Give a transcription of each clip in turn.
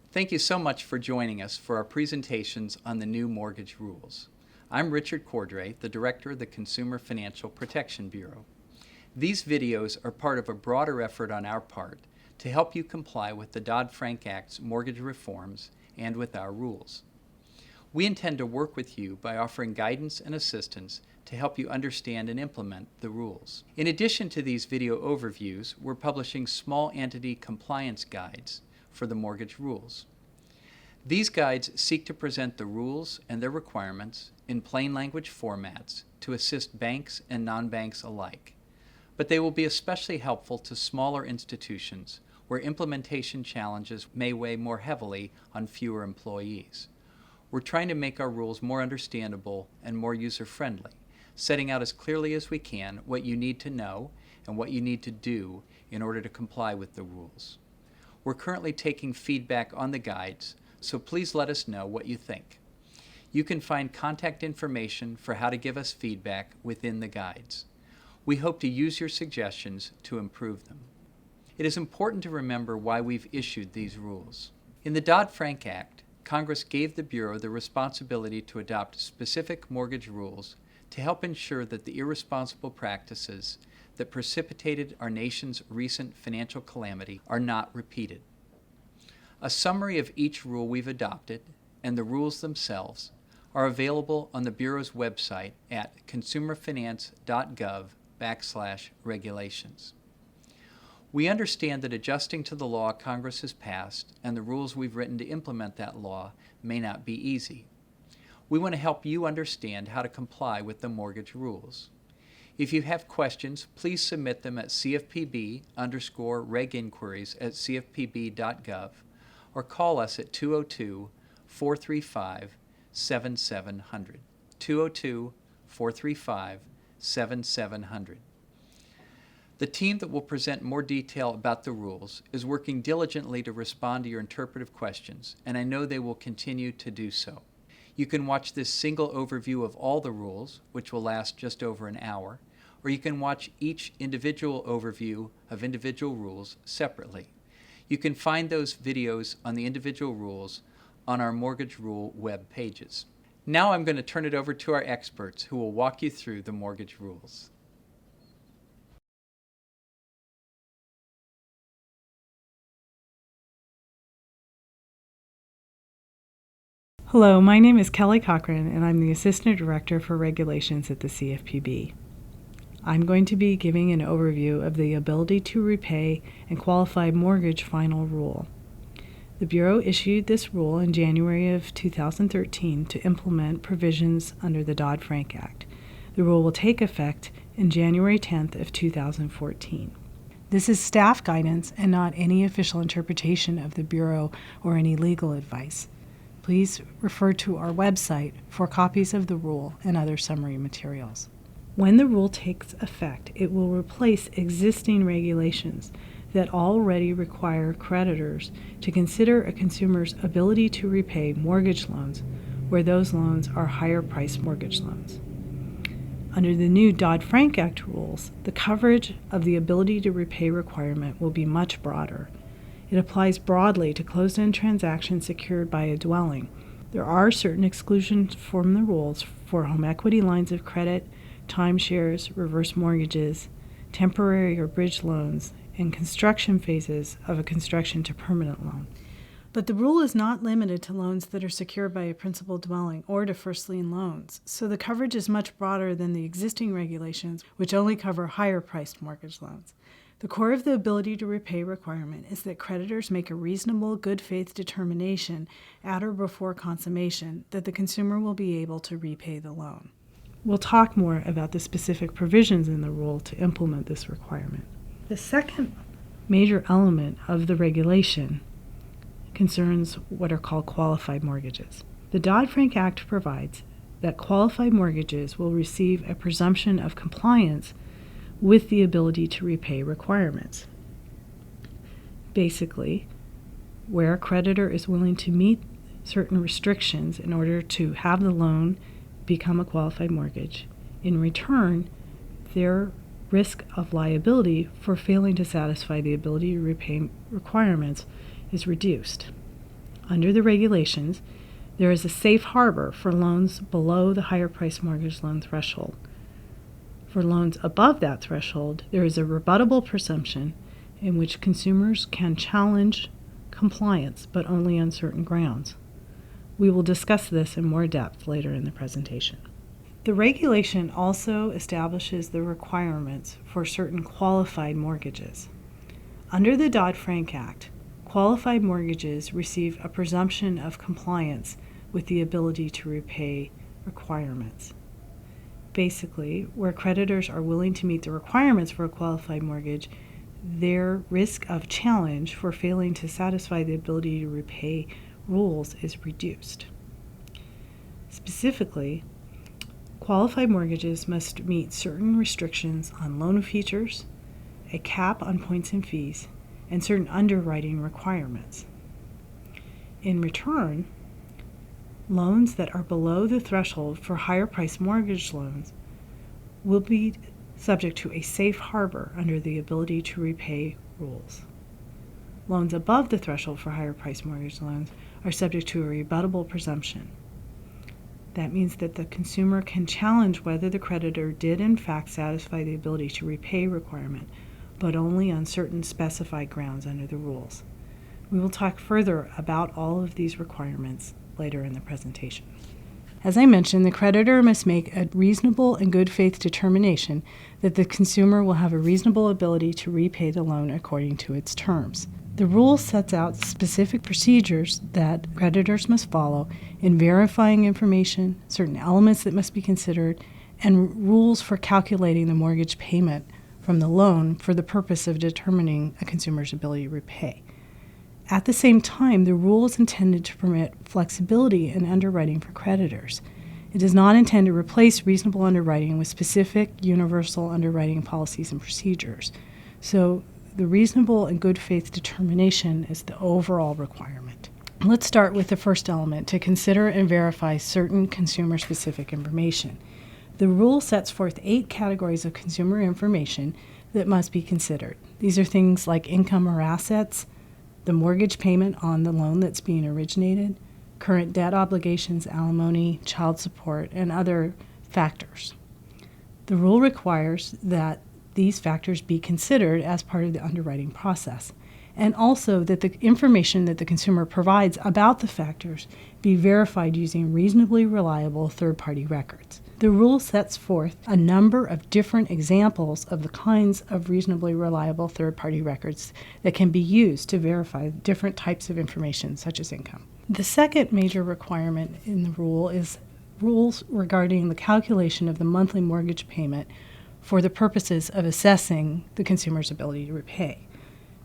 Thank you so much for joining us for our presentations on the new mortgage rules. I'm Richard Cordray, the Director of the Consumer Financial Protection Bureau. These videos are part of a broader effort on our part to help you comply with the Dodd-Frank Act's mortgage reforms and with our rules. We intend to work with you by offering guidance and assistance to help you understand and implement the rules. In addition to these video overviews, we're publishing small entity compliance guides for the mortgage rules. These guides seek to present the rules and their requirements in plain language formats to assist banks and non-banks alike, but they will be especially helpful to smaller institutions where implementation challenges may weigh more heavily on fewer employees. We're trying to make our rules more understandable and more user-friendly, setting out as clearly as we can what you need to know and what you need to do in order to comply with the rules. We're currently taking feedback on the guides, so please let us know what you think. You can find contact information for how to give us feedback within the guides. We hope to use your suggestions to improve them. It is important to remember why we've issued these rules. In the Dodd-Frank Act, Congress gave the Bureau the responsibility to adopt specific mortgage rules to help ensure that the irresponsible practices that precipitated our nation's recent financial calamity are not repeated. A summary of each rule we've adopted and the rules themselves are available on the Bureau's website at consumerfinance.gov/regulations. We understand that adjusting to the law Congress has passed and the rules we've written to implement that law may not be easy. We want to help you understand how to comply with the mortgage rules. If you have questions, please submit them at cfpb_reginquiries@cfpb.gov or call us at 202-435-7700. 202-435-7700. The team that will present more detail about the rules is working diligently to respond to your interpretive questions, and I know they will continue to do so. You can watch this single overview of all the rules, which will last just over an hour, or you can watch each individual overview of individual rules separately. You can find those videos on the individual rules on our mortgage rule web pages. Now I'm going to turn it over to our experts who will walk you through the mortgage rules. Hello, my name is Kelly Cochran, and I'm the Assistant Director for Regulations at the CFPB. I'm going to be giving an overview of the Ability to Repay and Qualified Mortgage Final Rule. The Bureau issued this rule in January of 2013 to implement provisions under the Dodd-Frank Act. The rule will take effect in January 10th of 2014. This is staff guidance and not any official interpretation of the Bureau or any legal advice. Please refer to our website for copies of the rule and other summary materials. When the rule takes effect, it will replace existing regulations that already require creditors to consider a consumer's ability to repay mortgage loans where those loans are higher-priced mortgage loans. Under the new Dodd-Frank Act rules, the coverage of the ability to repay requirement will be much broader. It applies broadly to closed-end transactions secured by a dwelling. There are certain exclusions from the rules for home equity lines of credit, timeshares, reverse mortgages, temporary or bridge loans, and construction phases of a construction to permanent loan. But the rule is not limited to loans that are secured by a principal dwelling or to first lien loans, so the coverage is much broader than the existing regulations, which only cover higher-priced mortgage loans. The core of the ability to repay requirement is that creditors make a reasonable good faith determination at or before consummation that the consumer will be able to repay the loan. We'll talk more about the specific provisions in the rule to implement this requirement. The second major element of the regulation concerns what are called qualified mortgages. The Dodd-Frank Act provides that qualified mortgages will receive a presumption of compliance with the ability to repay requirements. Basically, where a creditor is willing to meet certain restrictions in order to have the loan become a qualified mortgage, in return, their risk of liability for failing to satisfy the ability to repay requirements is reduced. Under the regulations, there is a safe harbor for loans below the higher price mortgage loan threshold. For loans above that threshold, there is a rebuttable presumption in which consumers can challenge compliance, but only on certain grounds. We will discuss this in more depth later in the presentation. The regulation also establishes the requirements for certain qualified mortgages. Under the Dodd-Frank Act, qualified mortgages receive a presumption of compliance with the ability to repay requirements. Basically, where creditors are willing to meet the requirements for a qualified mortgage, their risk of challenge for failing to satisfy the ability to repay rules is reduced. Specifically, qualified mortgages must meet certain restrictions on loan features, a cap on points and fees, and certain underwriting requirements. In return, loans that are below the threshold for higher price mortgage loans will be subject to a safe harbor under the ability to repay rules. Loans above the threshold for higher price mortgage loans are subject to a rebuttable presumption. That means that the consumer can challenge whether the creditor did in fact satisfy the ability to repay requirement, but only on certain specified grounds under the rules. We will talk further about all of these requirements later in the presentation. As I mentioned, the creditor must make a reasonable and good faith determination that the consumer will have a reasonable ability to repay the loan according to its terms. The rule sets out specific procedures that creditors must follow in verifying information, certain elements that must be considered, and rules for calculating the mortgage payment from the loan for the purpose of determining a consumer's ability to repay. At the same time, the rule is intended to permit flexibility in underwriting for creditors. It does not intend to replace reasonable underwriting with specific universal underwriting policies and procedures. So the reasonable and good faith determination is the overall requirement. Let's start with the first element, to consider and verify certain consumer-specific information. The rule sets forth 8 categories of consumer information that must be considered. These are things like income or assets, the mortgage payment on the loan that's being originated, current debt obligations, alimony, child support, and other factors. The rule requires that these factors be considered as part of the underwriting process, and also that the information that the consumer provides about the factors be verified using reasonably reliable third-party records. The rule sets forth a number of different examples of the kinds of reasonably reliable third-party records that can be used to verify different types of information, such as income. The second major requirement in the rule is rules regarding the calculation of the monthly mortgage payment for the purposes of assessing the consumer's ability to repay.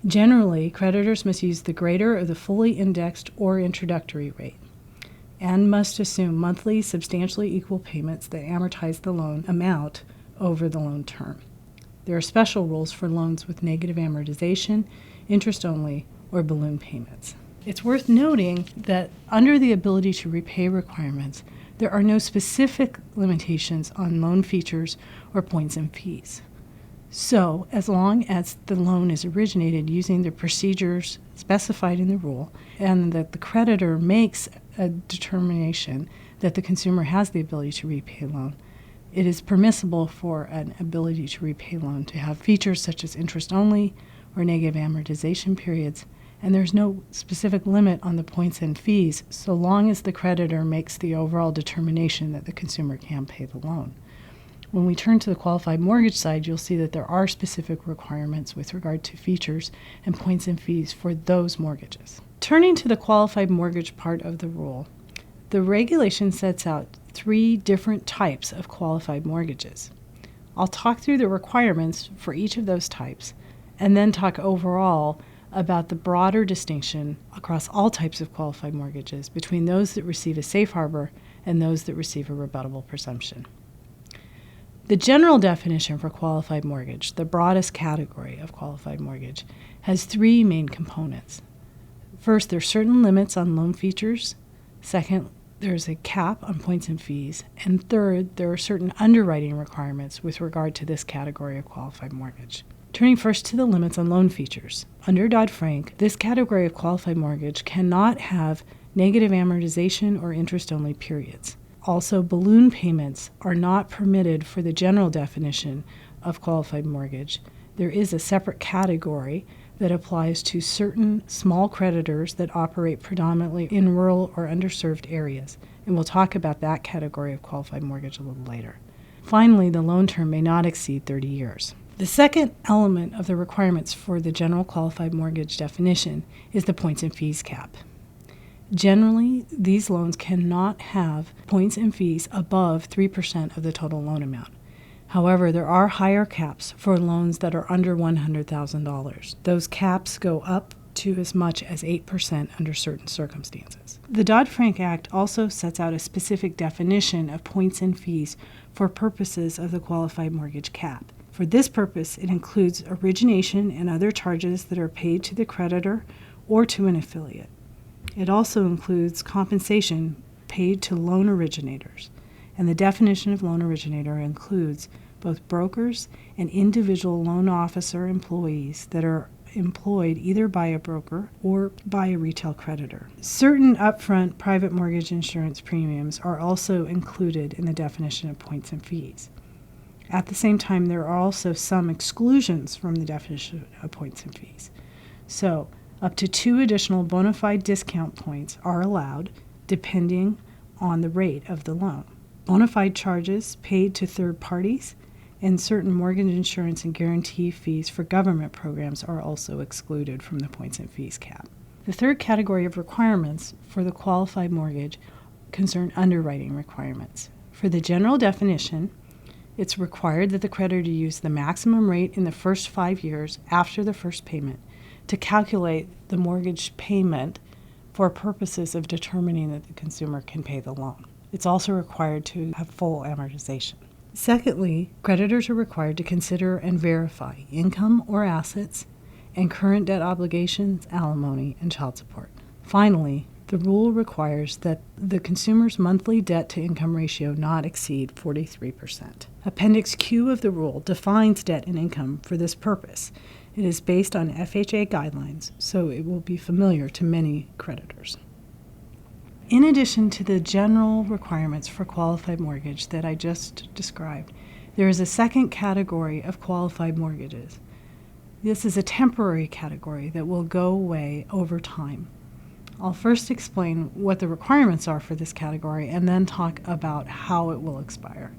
Generally, creditors must use the greater of the fully indexed or introductory rate, and must assume monthly substantially equal payments that amortize the loan amount over the loan term. There are special rules for loans with negative amortization, interest only, or balloon payments. It's worth noting that under the ability to repay requirements, there are no specific limitations on loan features or points and fees. So, as long as the loan is originated using the procedures specified in the rule, and that the creditor makes a determination that the consumer has the ability to repay a loan, it is permissible for an ability to repay loan to have features such as interest only or negative amortization periods, and there's no specific limit on the points and fees so long as the creditor makes the overall determination that the consumer can pay the loan. When we turn to the qualified mortgage side, you'll see that there are specific requirements with regard to features and points and fees for those mortgages. Turning to the qualified mortgage part of the rule, the regulation sets out 3 different types of qualified mortgages. I'll talk through the requirements for each of those types, and then talk overall about the broader distinction across all types of qualified mortgages between those that receive a safe harbor and those that receive a rebuttable presumption. The general definition for qualified mortgage, the broadest category of qualified mortgage, has 3 main components. First, there are certain limits on loan features. Second, there's a cap on points and fees. And third, there are certain underwriting requirements with regard to this category of qualified mortgage. Turning first to the limits on loan features. Under Dodd-Frank, this category of qualified mortgage cannot have negative amortization or interest-only periods. Also, balloon payments are not permitted for the general definition of qualified mortgage. There is a separate category that applies to certain small creditors that operate predominantly in rural or underserved areas, and we'll talk about that category of qualified mortgage a little later. Finally, the loan term may not exceed 30 years. The second element of the requirements for the general qualified mortgage definition is the points and fees cap. Generally, these loans cannot have points and fees above 3% of the total loan amount. However, there are higher caps for loans that are under $100,000. Those caps go up to as much as 8% under certain circumstances. The Dodd-Frank Act also sets out a specific definition of points and fees for purposes of the qualified mortgage cap. For this purpose, it includes origination and other charges that are paid to the creditor or to an affiliate. It also includes compensation paid to loan originators, and the definition of loan originator includes both brokers and individual loan officer employees that are employed either by a broker or by a retail creditor. Certain upfront private mortgage insurance premiums are also included in the definition of points and fees. At the same time, there are also some exclusions from the definition of points and fees. So, up to 2 additional bona fide discount points are allowed depending on the rate of the loan. Bona fide charges paid to third parties and certain mortgage insurance and guarantee fees for government programs are also excluded from the points and fees cap. The third category of requirements for the qualified mortgage concern underwriting requirements. For the general definition, it's required that the creditor use the maximum rate in the first 5 years after the first payment to calculate the mortgage payment for purposes of determining that the consumer can pay the loan. It's also required to have full amortization. Secondly, creditors are required to consider and verify income or assets and current debt obligations, alimony, and child support. Finally, the rule requires that the consumer's monthly debt-to-income ratio not exceed 43%. Appendix Q of the rule defines debt and income for this purpose. It is based on FHA guidelines, so it will be familiar to many creditors. In addition to the general requirements for qualified mortgage that I just described, there is a second category of qualified mortgages. This is a temporary category that will go away over time. I'll first explain what the requirements are for this category and then talk about how it will expire.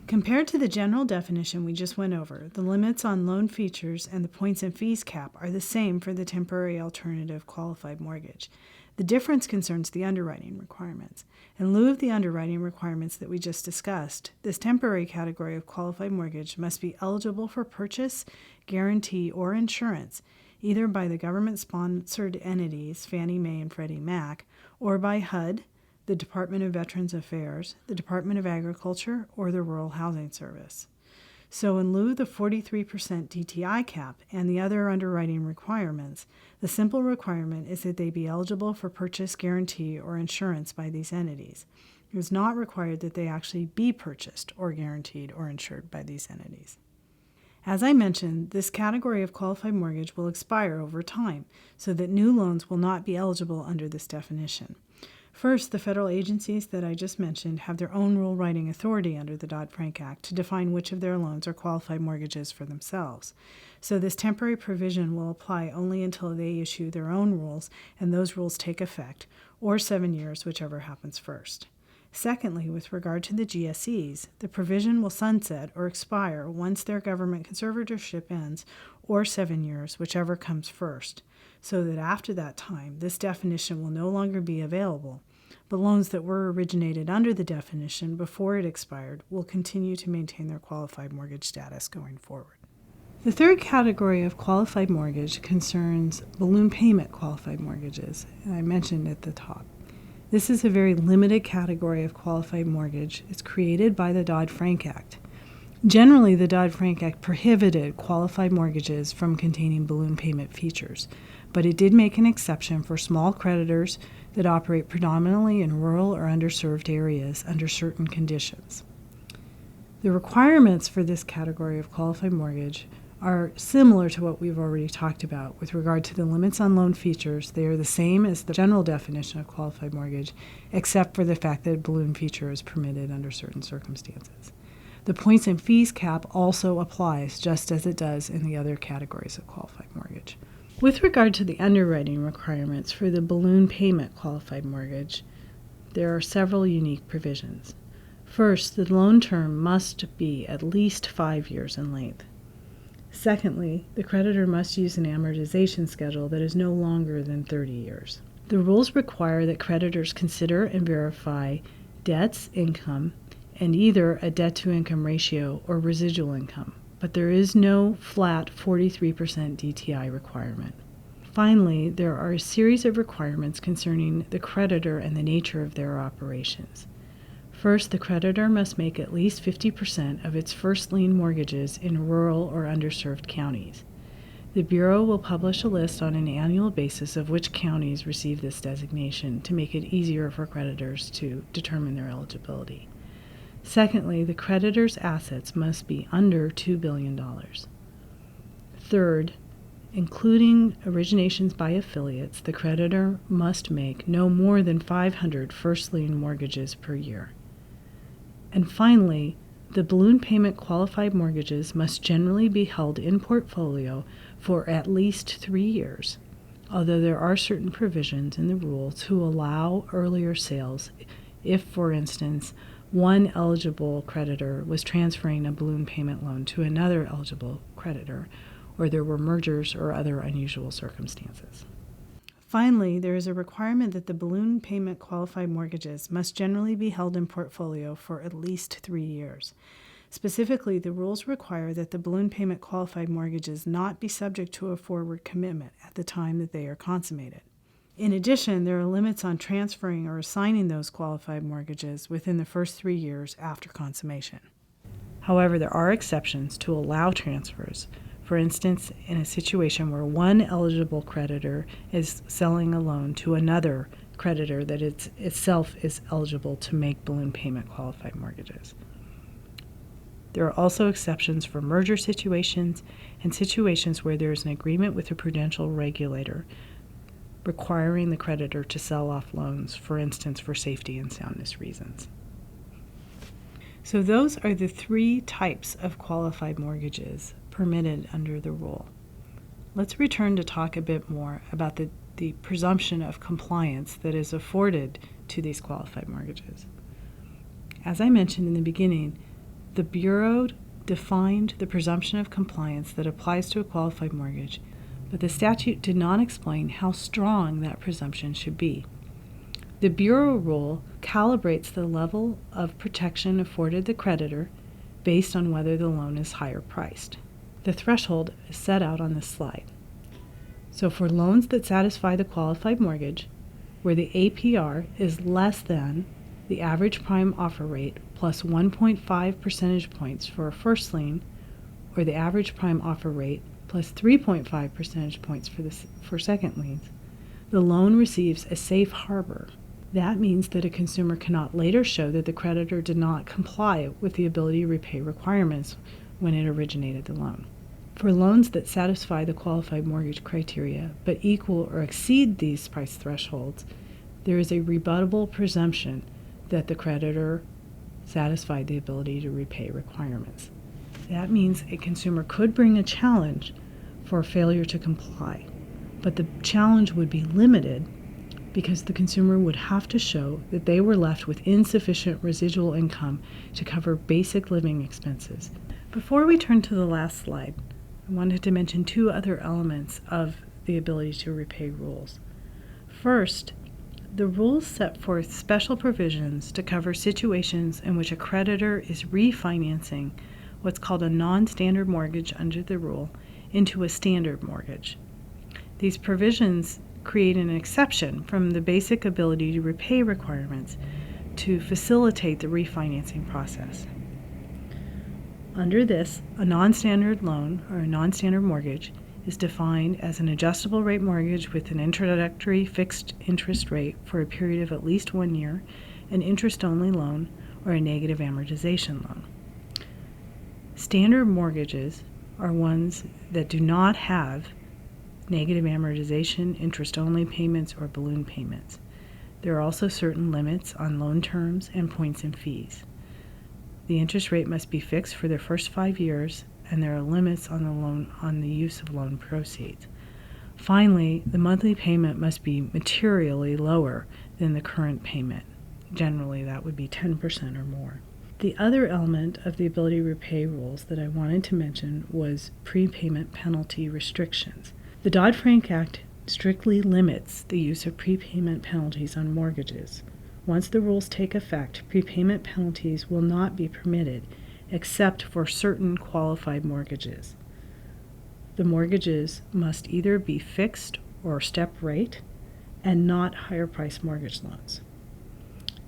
Compared to the general definition we just went over, the limits on loan features and the points and fees cap are the same for the temporary alternative qualified mortgage. The difference concerns the underwriting requirements. In lieu of the underwriting requirements that we just discussed, this temporary category of qualified mortgage must be eligible for purchase, guarantee, or insurance, either by the government-sponsored entities, Fannie Mae and Freddie Mac, or by HUD, the Department of Veterans Affairs, the Department of Agriculture, or the Rural Housing Service. So in lieu of the 43% DTI cap and the other underwriting requirements, the simple requirement is that they be eligible for purchase, guarantee, or insurance by these entities. It is not required that they actually be purchased or guaranteed or insured by these entities. As I mentioned, this category of qualified mortgage will expire over time, so that new loans will not be eligible under this definition. First, the federal agencies that I just mentioned have their own rule writing authority under the Dodd-Frank Act to define which of their loans are qualified mortgages for themselves. So this temporary provision will apply only until they issue their own rules and those rules take effect, or 7 years, whichever happens first. Secondly, with regard to the GSEs, the provision will sunset or expire once their government conservatorship ends, or 7 years, whichever comes first, so that after that time, this definition will no longer be available, but loans that were originated under the definition before it expired will continue to maintain their qualified mortgage status going forward. The third category of qualified mortgage concerns balloon payment qualified mortgages, and I mentioned at the top. This is a very limited category of qualified mortgage. It's created by the Dodd-Frank Act. Generally, the Dodd-Frank Act prohibited qualified mortgages from containing balloon payment features, but it did make an exception for small creditors that operate predominantly in rural or underserved areas under certain conditions. The requirements for this category of qualified mortgage are similar to what we've already talked about. With regard to the limits on loan features, they are the same as the general definition of qualified mortgage, except for the fact that a balloon feature is permitted under certain circumstances. The points and fees cap also applies, just as it does in the other categories of qualified mortgage. With regard to the underwriting requirements for the balloon payment qualified mortgage, there are several unique provisions. First, the loan term must be at least 5 years in length. Secondly, the creditor must use an amortization schedule that is no longer than 30 years. The rules require that creditors consider and verify debts, income, and either a debt-to-income ratio or residual income, but there is no flat 43% DTI requirement. Finally, there are a series of requirements concerning the creditor and the nature of their operations. First, the creditor must make at least 50% of its first lien mortgages in rural or underserved counties. The Bureau will publish a list on an annual basis of which counties receive this designation to make it easier for creditors to determine their eligibility. Secondly, the creditor's assets must be under $2 billion. Third, including originations by affiliates, the creditor must make no more than 500 first lien mortgages per year. And finally, the balloon payment qualified mortgages must generally be held in portfolio for at least 3 years, although there are certain provisions in the rule to allow earlier sales if, for instance, one eligible creditor was transferring a balloon payment loan to another eligible creditor, or there were mergers or other unusual circumstances. Finally, there is a requirement that the balloon payment qualified mortgages must generally be held in portfolio for at least 3 years. Specifically, the rules require that the balloon payment qualified mortgages not be subject to a forward commitment at the time that they are consummated. In addition, there are limits on transferring or assigning those qualified mortgages within the first 3 years after consummation. However, there are exceptions to allow transfers. For instance, in a situation where one eligible creditor is selling a loan to another creditor that itself is eligible to make balloon payment qualified mortgages. There are also exceptions for merger situations and situations where there is an agreement with a prudential regulator requiring the creditor to sell off loans, for instance, for safety and soundness reasons. So those are the 3 types of qualified mortgages permitted under the rule. Let's return to talk a bit more about the presumption of compliance that is afforded to these qualified mortgages. As I mentioned in the beginning, the Bureau defined the presumption of compliance that applies to a qualified mortgage, but the statute did not explain how strong that presumption should be. The Bureau rule calibrates the level of protection afforded the creditor based on whether the loan is higher priced. The threshold is set out on this slide. So for loans that satisfy the qualified mortgage, where the APR is less than the average prime offer rate plus 1.5 percentage points for a first lien, or the average prime offer rate plus 3.5 percentage points for second liens, the loan receives a safe harbor. That means that a consumer cannot later show that the creditor did not comply with the ability to repay requirements when it originated the loan. For loans that satisfy the qualified mortgage criteria but equal or exceed these price thresholds, there is a rebuttable presumption that the creditor satisfied the ability to repay requirements. That means a consumer could bring a challenge for failure to comply, but the challenge would be limited because the consumer would have to show that they were left with insufficient residual income to cover basic living expenses. Before we turn to the last slide, I wanted to mention 2 other elements of the ability to repay rules. First, the rules set forth special provisions to cover situations in which a creditor is refinancing what's called a non-standard mortgage under the rule into a standard mortgage. These provisions create an exception from the basic ability to repay requirements to facilitate the refinancing process. Under this, a non-standard loan or a non-standard mortgage is defined as an adjustable rate mortgage with an introductory fixed interest rate for a period of at least 1 year, an interest-only loan, or a negative amortization loan. Standard mortgages are ones that do not have negative amortization, interest-only payments, or balloon payments. There are also certain limits on loan terms and points and fees. The interest rate must be fixed for the first 5 years, and there are limits on the use of loan proceeds. Finally, the monthly payment must be materially lower than the current payment. Generally, that would be 10% or more. The other element of the ability to repay rules that I wanted to mention was prepayment penalty restrictions. The Dodd-Frank Act strictly limits the use of prepayment penalties on mortgages. Once the rules take effect, prepayment penalties will not be permitted except for certain qualified mortgages. The mortgages must either be fixed or step rate and not higher price mortgage loans.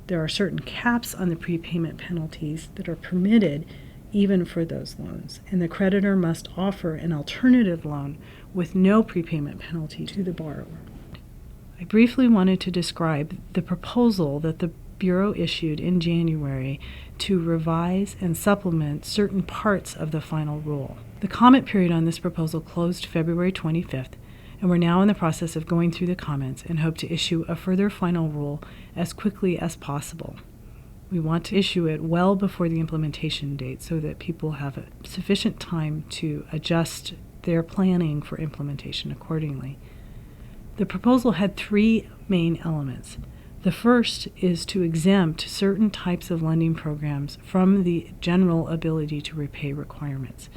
There are certain caps on the prepayment penalties that are permitted even for those loans, and the creditor must offer an alternative loan with no prepayment penalty to the borrower. I briefly wanted to describe the proposal that the Bureau issued in January to revise and supplement certain parts of the final rule. The comment period on this proposal closed February 25th, and we're now in the process of going through the comments and hope to issue a further final rule as quickly as possible. We want to issue it well before the implementation date so that people have sufficient time to adjust their planning for implementation accordingly. The proposal had 3 main elements. The first is to exempt certain types of lending programs from the general ability to repay requirements.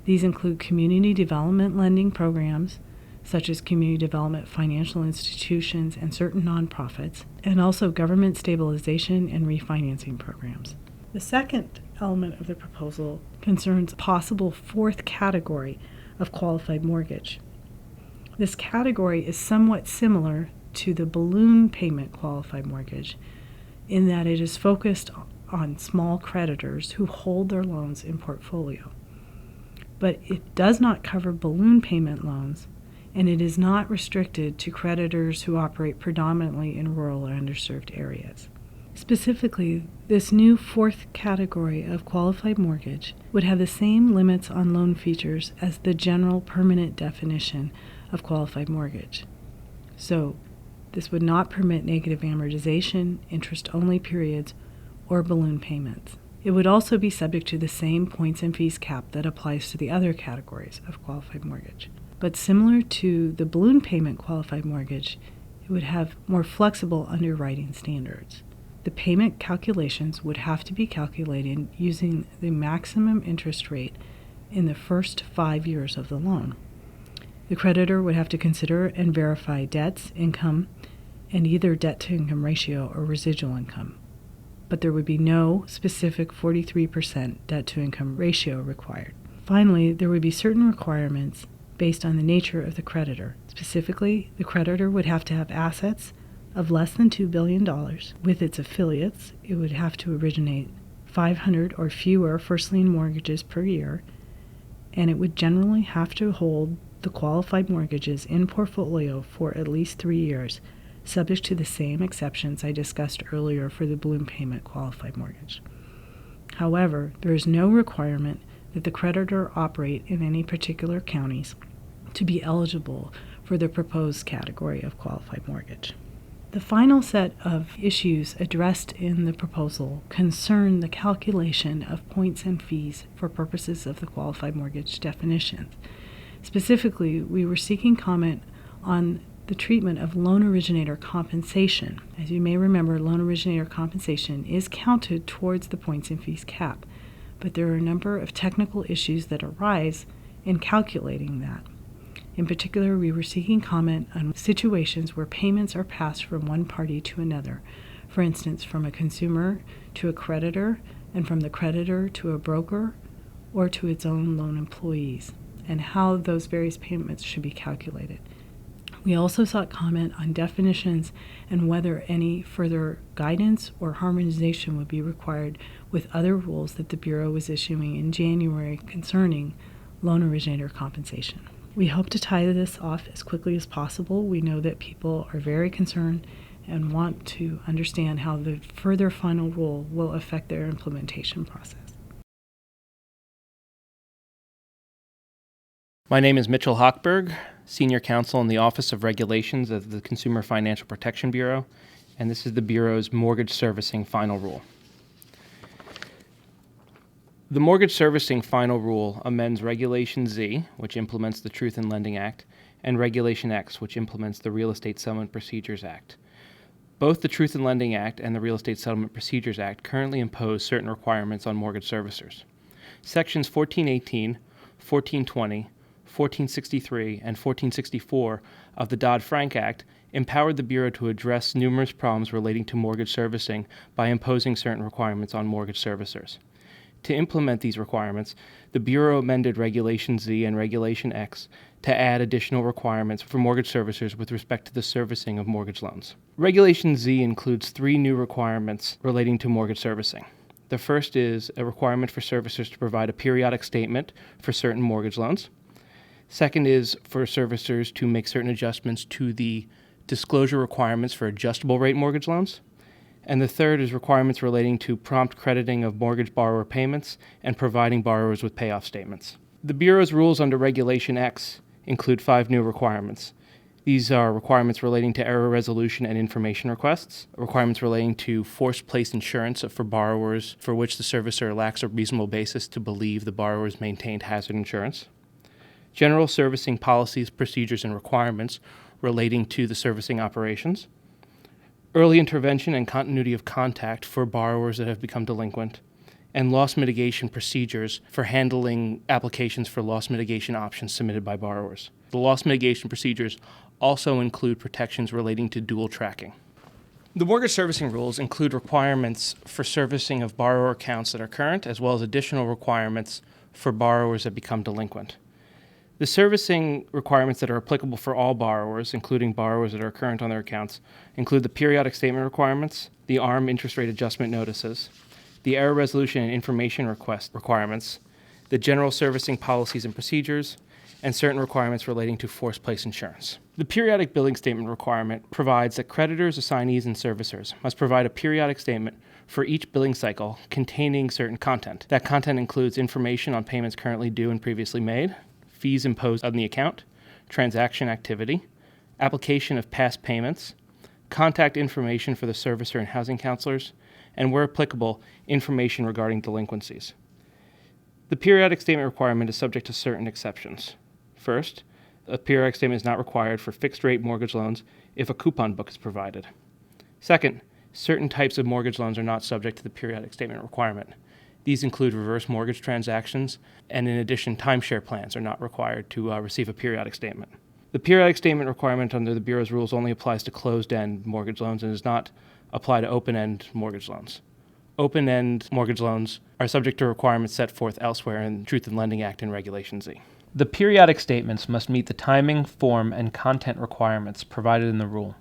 These include community development lending programs, such as community development financial institutions and certain nonprofits, and also government stabilization and refinancing programs. The second element of the proposal concerns a possible 4th category of qualified mortgage. This category is somewhat similar to the balloon payment qualified mortgage in that it is focused on small creditors who hold their loans in portfolio. But it does not cover balloon payment loans, and it is not restricted to creditors who operate predominantly in rural or underserved areas. Specifically, this new 4th category of qualified mortgage would have the same limits on loan features as the general permanent definition of qualified mortgage. So, this would not permit negative amortization, interest-only periods, or balloon payments. It would also be subject to the same points and fees cap that applies to the other categories of qualified mortgage. But similar to the balloon payment qualified mortgage, it would have more flexible underwriting standards. The payment calculations would have to be calculated using the maximum interest rate in the first 5 years of the loan. The creditor would have to consider and verify debts, income, and either debt-to-income ratio or residual income. But there would be no specific 43% debt-to-income ratio required. Finally, there would be certain requirements based on the nature of the creditor. Specifically, the creditor would have to have assets of less than $2 billion. With its affiliates, it would have to originate 500 or fewer first lien mortgages per year, and it would generally have to hold the qualified mortgages in portfolio for at least 3 years, subject to the same exceptions I discussed earlier for the balloon payment qualified mortgage. However, there is no requirement that the creditor operate in any particular counties to be eligible for the proposed category of qualified mortgage. The final set of issues addressed in the proposal concern the calculation of points and fees for purposes of the qualified mortgage definitions. Specifically, we were seeking comment on the treatment of loan originator compensation. As you may remember, loan originator compensation is counted towards the points and fees cap, but there are a number of technical issues that arise in calculating that. In particular, we were seeking comment on situations where payments are passed from one party to another, for instance, from a consumer to a creditor, and from the creditor to a broker, or to its own loan employees, and how those various payments should be calculated. We also sought comment on definitions and whether any further guidance or harmonization would be required with other rules that the Bureau was issuing in January concerning loan originator compensation. We hope to tie this off as quickly as possible. We know that people are very concerned and want to understand how the further final rule will affect their implementation process. My name is Mitchell Hochberg, Senior Counsel in the Office of Regulations of the Consumer Financial Protection Bureau, and this is the Bureau's Mortgage Servicing Final Rule. The Mortgage Servicing Final Rule amends Regulation Z, which implements the Truth in Lending Act, and Regulation X, which implements the Real Estate Settlement Procedures Act. Both the Truth in Lending Act and the Real Estate Settlement Procedures Act currently impose certain requirements on mortgage servicers. Sections 1418, 1420, 1463, and 1464 of the Dodd-Frank Act empowered the Bureau to address numerous problems relating to mortgage servicing by imposing certain requirements on mortgage servicers. To implement these requirements, the Bureau amended Regulation Z and Regulation X to add additional requirements for mortgage servicers with respect to the servicing of mortgage loans. Regulation Z includes 3 new requirements relating to mortgage servicing. The first is a requirement for servicers to provide a periodic statement for certain mortgage loans. Second is for servicers to make certain adjustments to the disclosure requirements for adjustable rate mortgage loans. And the third is requirements relating to prompt crediting of mortgage borrower payments and providing borrowers with payoff statements. The Bureau's rules under Regulation X include 5 new requirements. These are requirements relating to error resolution and information requests, requirements relating to forced place insurance for borrowers for which the servicer lacks a reasonable basis to believe the borrower's maintained hazard insurance, general servicing policies, procedures, and requirements relating to the servicing operations, early intervention and continuity of contact for borrowers that have become delinquent, and loss mitigation procedures for handling applications for loss mitigation options submitted by borrowers. The loss mitigation procedures also include protections relating to dual tracking. The mortgage servicing rules include requirements for servicing of borrower accounts that are current, as well as additional requirements for borrowers that become delinquent. The servicing requirements that are applicable for all borrowers, including borrowers that are current on their accounts, include the periodic statement requirements, the ARM interest rate adjustment notices, the error resolution and information request requirements, the general servicing policies and procedures, and certain requirements relating to forced place insurance. The periodic billing statement requirement provides that creditors, assignees, and servicers must provide a periodic statement for each billing cycle containing certain content. That content includes information on payments currently due and previously made, fees imposed on the account, transaction activity, application of past payments, contact information for the servicer and housing counselors, and where applicable, information regarding delinquencies. The periodic statement requirement is subject to certain exceptions. First, a periodic statement is not required for fixed-rate mortgage loans if a coupon book is provided. Second, certain types of mortgage loans are not subject to the periodic statement requirement. These include reverse mortgage transactions, and in addition, timeshare plans are not required to receive a periodic statement. The periodic statement requirement under the Bureau's rules only applies to closed-end mortgage loans and does not apply to open-end mortgage loans. Open-end mortgage loans are subject to requirements set forth elsewhere in the Truth in Lending Act and Regulation Z. The periodic statements must meet the timing, form, and content requirements provided in the rule.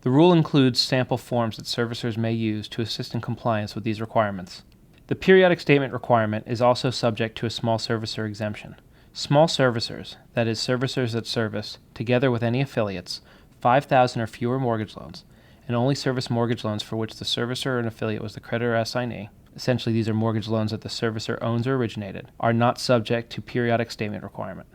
The rule includes sample forms that servicers may use to assist in compliance with these requirements. The periodic statement requirement is also subject to a small servicer exemption. Small servicers, that is, servicers that service, together with any affiliates, 5,000 or fewer mortgage loans, and only service mortgage loans for which the servicer or an affiliate was the creditor assignee, essentially these are mortgage loans that the servicer owns or originated, are not subject to periodic statement requirement.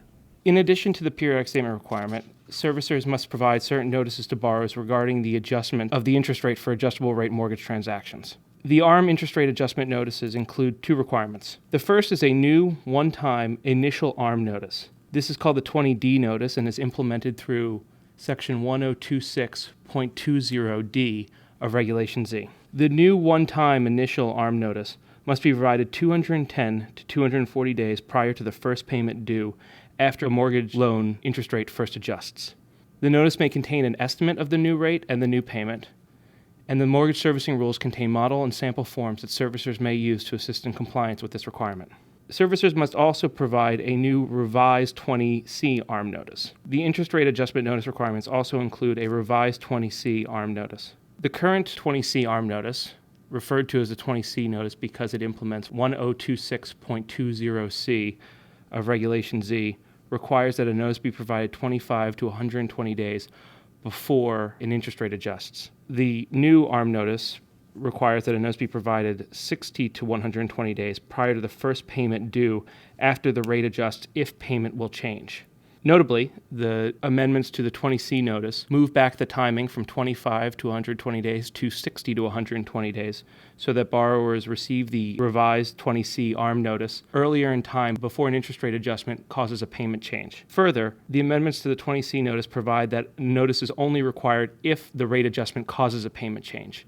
In addition to the periodic statement requirement, servicers must provide certain notices to borrowers regarding the adjustment of the interest rate for adjustable rate mortgage transactions. The ARM interest rate adjustment notices include 2 requirements. The first is a new, one-time initial ARM notice. This is called the 20D notice and is implemented through Section 1026.20D of Regulation Z. The new one-time initial ARM notice must be provided 210 to 240 days prior to the first payment due after a mortgage loan interest rate first adjusts. The notice may contain an estimate of the new rate and the new payment, and the mortgage servicing rules contain model and sample forms that servicers may use to assist in compliance with this requirement. Servicers must also provide a new revised 20C ARM notice. The interest rate adjustment notice requirements also include a revised 20C ARM notice. The current 20C ARM notice, referred to as the 20C notice because it implements 1026.20C of Regulation Z, requires that a notice be provided 25 to 120 days before an interest rate adjusts. The new ARM notice, requires that a notice be provided 60 to 120 days prior to the first payment due after the rate adjusts if payment will change. Notably, the amendments to the 20C notice move back the timing from 25 to 120 days to 60 to 120 days so that borrowers receive the revised 20C ARM notice earlier in time before an interest rate adjustment causes a payment change. Further, the amendments to the 20C notice provide that notice is only required if the rate adjustment causes a payment change.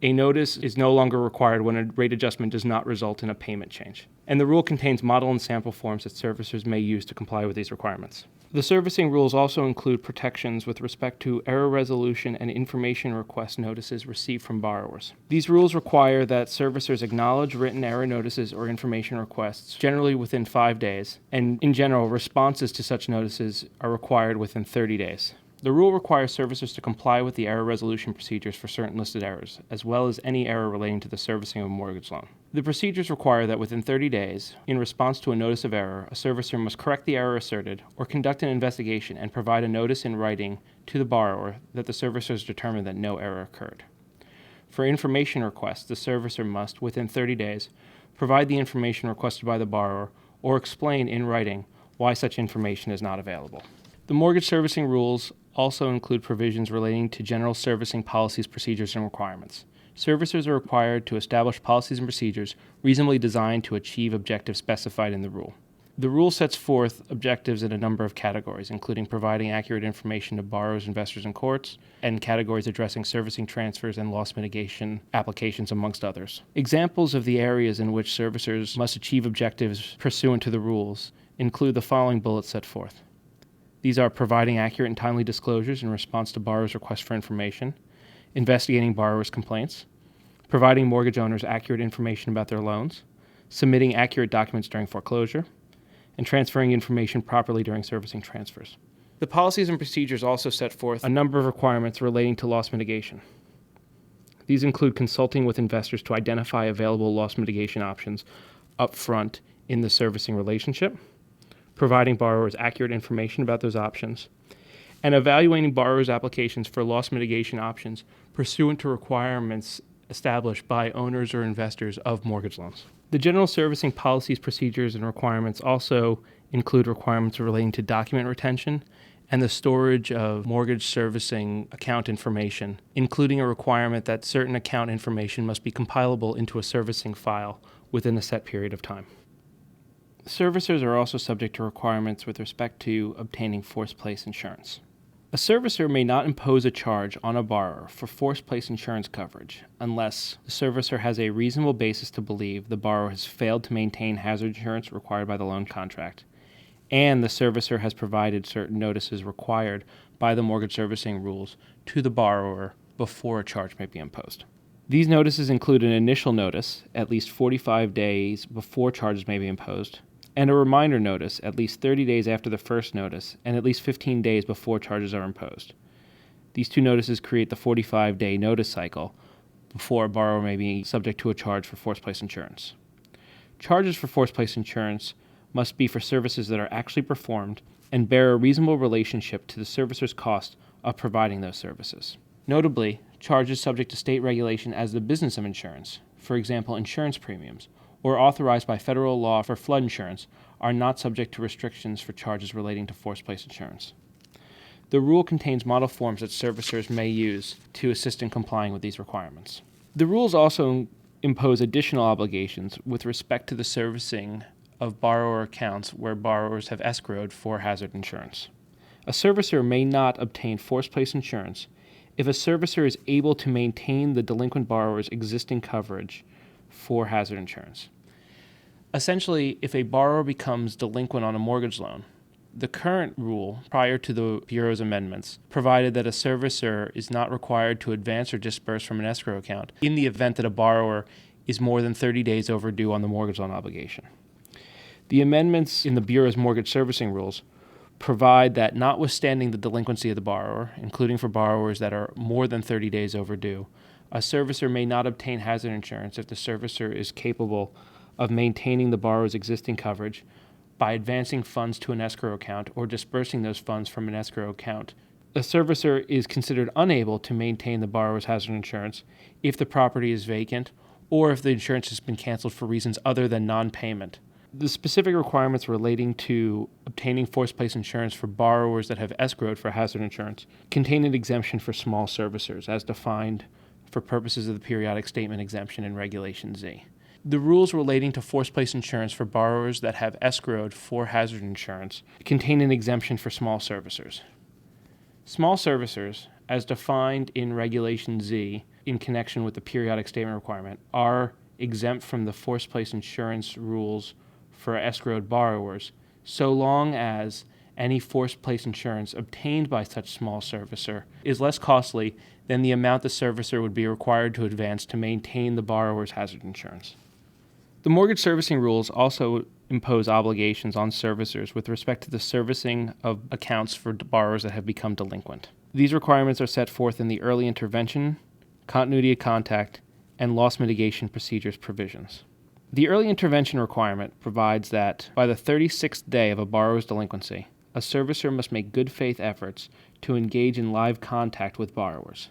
A notice is no longer required when a rate adjustment does not result in a payment change. And the rule contains model and sample forms that servicers may use to comply with these requirements. The servicing rules also include protections with respect to error resolution and information request notices received from borrowers. These rules require that servicers acknowledge written error notices or information requests generally within 5 days, and in general, responses to such notices are required within 30 days. The rule requires servicers to comply with the error resolution procedures for certain listed errors, as well as any error relating to the servicing of a mortgage loan. The procedures require that within 30 days, in response to a notice of error, a servicer must correct the error asserted or conduct an investigation and provide a notice in writing to the borrower that the servicer has determined that no error occurred. For information requests, the servicer must, within 30 days, provide the information requested by the borrower or explain in writing why such information is not available. The mortgage servicing rules also include provisions relating to general servicing policies, procedures, and requirements. Servicers are required to establish policies and procedures reasonably designed to achieve objectives specified in the rule. The rule sets forth objectives in a number of categories, including providing accurate information to borrowers, investors, and courts, and categories addressing servicing transfers and loss mitigation applications, amongst others. Examples of the areas in which servicers must achieve objectives pursuant to the rules include the following bullets set forth. These are providing accurate and timely disclosures in response to borrowers' requests for information, investigating borrowers' complaints, providing mortgage owners accurate information about their loans, submitting accurate documents during foreclosure, and transferring information properly during servicing transfers. The policies and procedures also set forth a number of requirements relating to loss mitigation. These include consulting with investors to identify available loss mitigation options up front in the servicing relationship, providing borrowers accurate information about those options, and evaluating borrowers' applications for loss mitigation options pursuant to requirements established by owners or investors of mortgage loans. The general servicing policies, procedures, and requirements also include requirements relating to document retention and the storage of mortgage servicing account information, including a requirement that certain account information must be compilable into a servicing file within a set period of time. Servicers are also subject to requirements with respect to obtaining forced-place insurance. A servicer may not impose a charge on a borrower for forced-place insurance coverage unless the servicer has a reasonable basis to believe the borrower has failed to maintain hazard insurance required by the loan contract, and the servicer has provided certain notices required by the mortgage servicing rules to the borrower before a charge may be imposed. These notices include an initial notice, at least 45 days before charges may be imposed, and a reminder notice at least 30 days after the first notice and at least 15 days before charges are imposed. These two notices create the 45-day notice cycle before a borrower may be subject to a charge for forced-place insurance. Charges for forced-place insurance must be for services that are actually performed and bear a reasonable relationship to the servicer's cost of providing those services. Notably, charges subject to state regulation as the business of insurance, for example, insurance premiums, or authorized by federal law for flood insurance, are not subject to restrictions for charges relating to forced-place insurance. The rule contains model forms that servicers may use to assist in complying with these requirements. The rules also impose additional obligations with respect to the servicing of borrower accounts where borrowers have escrowed for hazard insurance. A servicer may not obtain forced-place insurance if a servicer is able to maintain the delinquent borrower's existing coverage for hazard insurance. Essentially, if a borrower becomes delinquent on a mortgage loan, the current rule, prior to the Bureau's amendments, provided that a servicer is not required to advance or disburse from an escrow account in the event that a borrower is more than 30 days overdue on the mortgage loan obligation. The amendments in the Bureau's mortgage servicing rules provide that notwithstanding the delinquency of the borrower, including for borrowers that are more than 30 days overdue, a servicer may not obtain hazard insurance if the servicer is capable of maintaining the borrower's existing coverage by advancing funds to an escrow account or dispersing those funds from an escrow account A servicer is considered unable to maintain the borrower's hazard insurance if the property is vacant or if the insurance has been canceled for reasons other than non-payment. The specific requirements relating to obtaining forced place insurance for borrowers that have escrowed for hazard insurance contain an exemption for small servicers, as defined for purposes of the periodic statement exemption in Regulation Z. The rules relating to forced place insurance for borrowers that have escrowed for hazard insurance contain an exemption for small servicers. Small servicers, as defined in Regulation Z in connection with the periodic statement requirement, are exempt from the forced place insurance rules for escrowed borrowers, so long as any forced place insurance obtained by such small servicer is less costly than the amount the servicer would be required to advance to maintain the borrower's hazard insurance. The mortgage servicing rules also impose obligations on servicers with respect to the servicing of accounts for borrowers that have become delinquent. These requirements are set forth in the early intervention, continuity of contact, and loss mitigation procedures provisions. The early intervention requirement provides that by the 36th day of a borrower's delinquency, a servicer must make good faith efforts to engage in live contact with borrowers.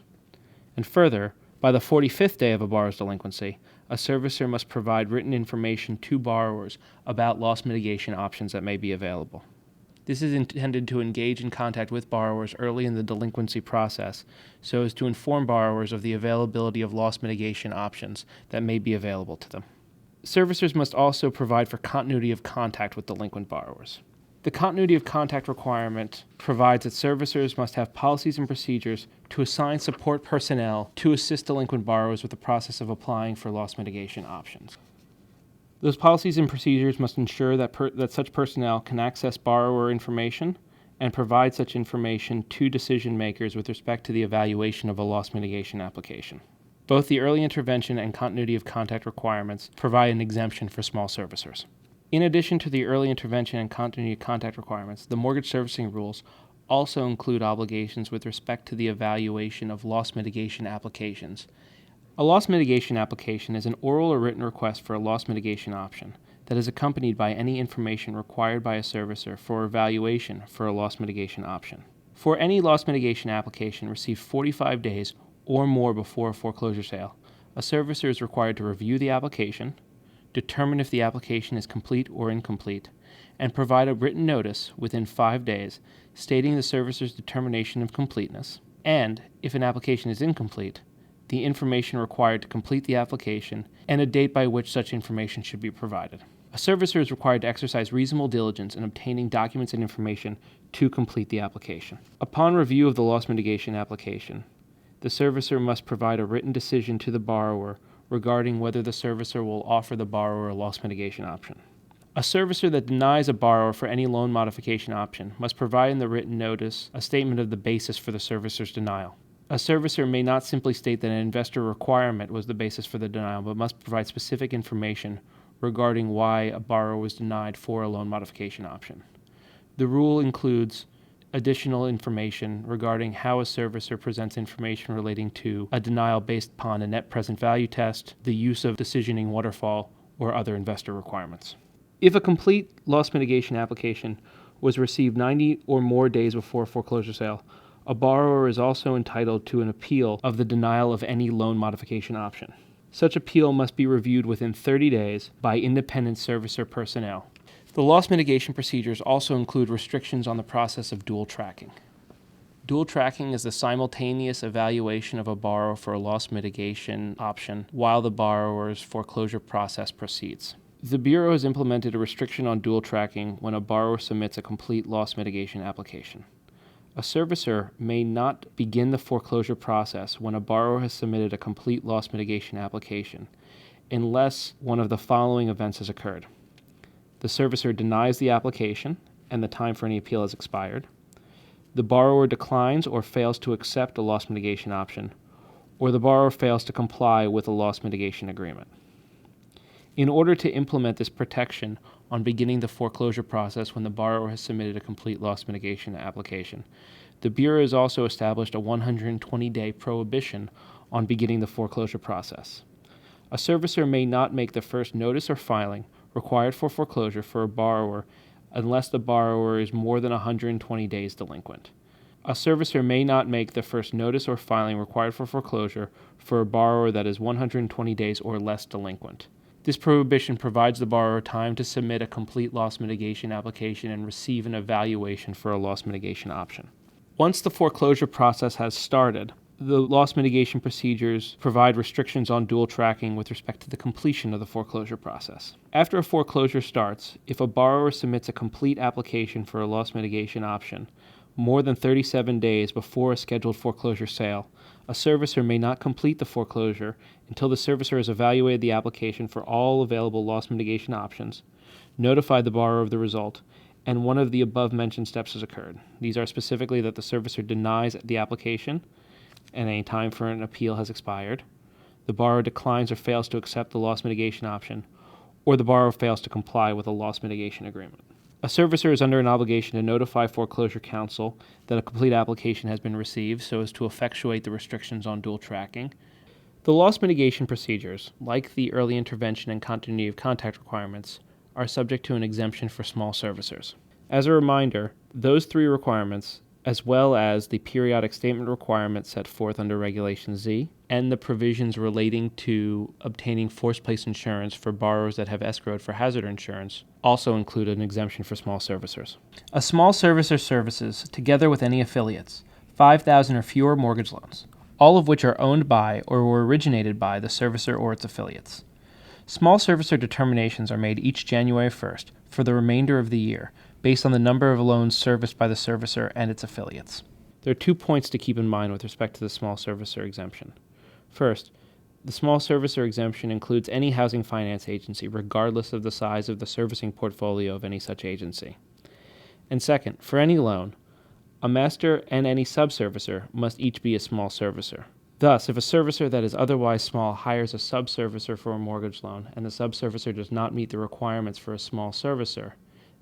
And further, by the 45th day of a borrower's delinquency, a servicer must provide written information to borrowers about loss mitigation options that may be available. This is intended to engage in contact with borrowers early in the delinquency process so as to inform borrowers of the availability of loss mitigation options that may be available to them. Servicers must also provide for continuity of contact with delinquent borrowers. The continuity of contact requirement provides that servicers must have policies and procedures to assign support personnel to assist delinquent borrowers with the process of applying for loss mitigation options. Those policies and procedures must ensure that such personnel can access borrower information and provide such information to decision makers with respect to the evaluation of a loss mitigation application. Both the early intervention and continuity of contact requirements provide an exemption for small servicers. In addition to the early intervention and continuity of contact requirements, the mortgage servicing rules also include obligations with respect to the evaluation of loss mitigation applications. A loss mitigation application is an oral or written request for a loss mitigation option that is accompanied by any information required by a servicer for evaluation for a loss mitigation option. For any loss mitigation application received 45 days or more before a foreclosure sale, a servicer is required to review the application, determine if the application is complete or incomplete, and provide a written notice within 5 days stating the servicer's determination of completeness, and, if an application is incomplete, the information required to complete the application and a date by which such information should be provided. A servicer is required to exercise reasonable diligence in obtaining documents and information to complete the application. Upon review of the loss mitigation application, the servicer must provide a written decision to the borrower regarding whether the servicer will offer the borrower a loss mitigation option. A servicer that denies a borrower for any loan modification option must provide in the written notice a statement of the basis for the servicer's denial. A servicer may not simply state that an investor requirement was the basis for the denial, but must provide specific information regarding why a borrower was denied for a loan modification option. The rule includes additional information regarding how a servicer presents information relating to a denial based upon a net present value test, the use of decisioning waterfall, or other investor requirements. If a complete loss mitigation application was received 90 or more days before a foreclosure sale, a borrower is also entitled to an appeal of the denial of any loan modification option. Such appeal must be reviewed within 30 days by independent servicer personnel. The loss mitigation procedures also include restrictions on the process of dual tracking. Dual tracking is the simultaneous evaluation of a borrower for a loss mitigation option while the borrower's foreclosure process proceeds. The Bureau has implemented a restriction on dual tracking when a borrower submits a complete loss mitigation application. A servicer may not begin the foreclosure process when a borrower has submitted a complete loss mitigation application unless one of the following events has occurred. The servicer denies the application and the time for any appeal has expired. The borrower declines or fails to accept a loss mitigation option, or the borrower fails to comply with a loss mitigation agreement. In order to implement this protection on beginning the foreclosure process when the borrower has submitted a complete loss mitigation application, the Bureau has also established a 120-day prohibition on beginning the foreclosure process. A servicer may not make the first notice or filing required for foreclosure for a borrower unless the borrower is more than 120 days delinquent. A servicer may not make the first notice or filing required for foreclosure for a borrower that is 120 days or less delinquent. This prohibition provides the borrower time to submit a complete loss mitigation application and receive an evaluation for a loss mitigation option. Once the foreclosure process has started, the loss mitigation procedures provide restrictions on dual tracking with respect to the completion of the foreclosure process. After a foreclosure starts, if a borrower submits a complete application for a loss mitigation option more than 37 days before a scheduled foreclosure sale, a servicer may not complete the foreclosure until the servicer has evaluated the application for all available loss mitigation options, notified the borrower of the result, and one of the above-mentioned steps has occurred. These are specifically that the servicer denies the application and any time for an appeal has expired, the borrower declines or fails to accept the loss mitigation option, or the borrower fails to comply with a loss mitigation agreement. A servicer is under an obligation to notify foreclosure counsel that a complete application has been received so as to effectuate the restrictions on dual tracking. The loss mitigation procedures, like the early intervention and continuity of contact requirements, are subject to an exemption for small servicers. As a reminder, those three requirements, as well as the periodic statement requirement set forth under Regulation Z, and the provisions relating to obtaining force-placed insurance for borrowers that have escrowed for hazard insurance, also include an exemption for small servicers. A small servicer services, together with any affiliates, 5,000 or fewer mortgage loans, all of which are owned by or were originated by the servicer or its affiliates. Small servicer determinations are made each January 1st for the remainder of the year, based on the number of loans serviced by the servicer and its affiliates. There are 2 points to keep in mind with respect to the small servicer exemption. First, the small servicer exemption includes any housing finance agency, regardless of the size of the servicing portfolio of any such agency. And second, for any loan, a master and any subservicer must each be a small servicer. Thus, if a servicer that is otherwise small hires a subservicer for a mortgage loan and the subservicer does not meet the requirements for a small servicer,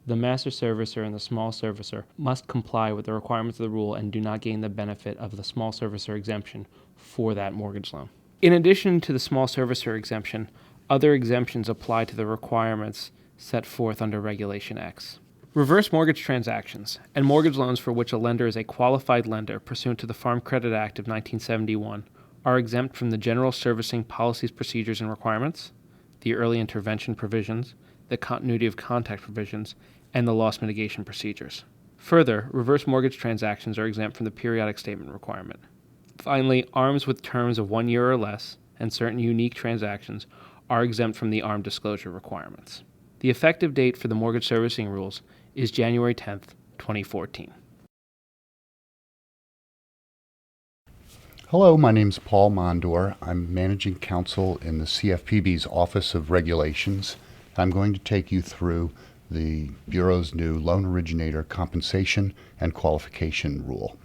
the master servicer and the small servicer must comply with the requirements of the rule and do not gain the benefit of the small servicer exemption for that mortgage loan. In addition to the small servicer exemption, other exemptions apply to the requirements set forth under Regulation X. Reverse mortgage transactions and mortgage loans for which a lender is a qualified lender pursuant to the Farm Credit Act of 1971 are exempt from the general servicing policies, procedures, and requirements, the early intervention provisions, the continuity of contact provisions, and the loss mitigation procedures. Further, reverse mortgage transactions are exempt from the periodic statement requirement. Finally, ARMs with terms of 1 year or less and certain unique transactions are exempt from the ARM disclosure requirements. The effective date for the mortgage servicing rules is January 10th, 2014. Hello, my name is Paul Mondor. I'm Managing Counsel in the CFPB's Office of Regulations. I'm going to take you through the Bureau's new Loan Originator Compensation and Qualification Rule.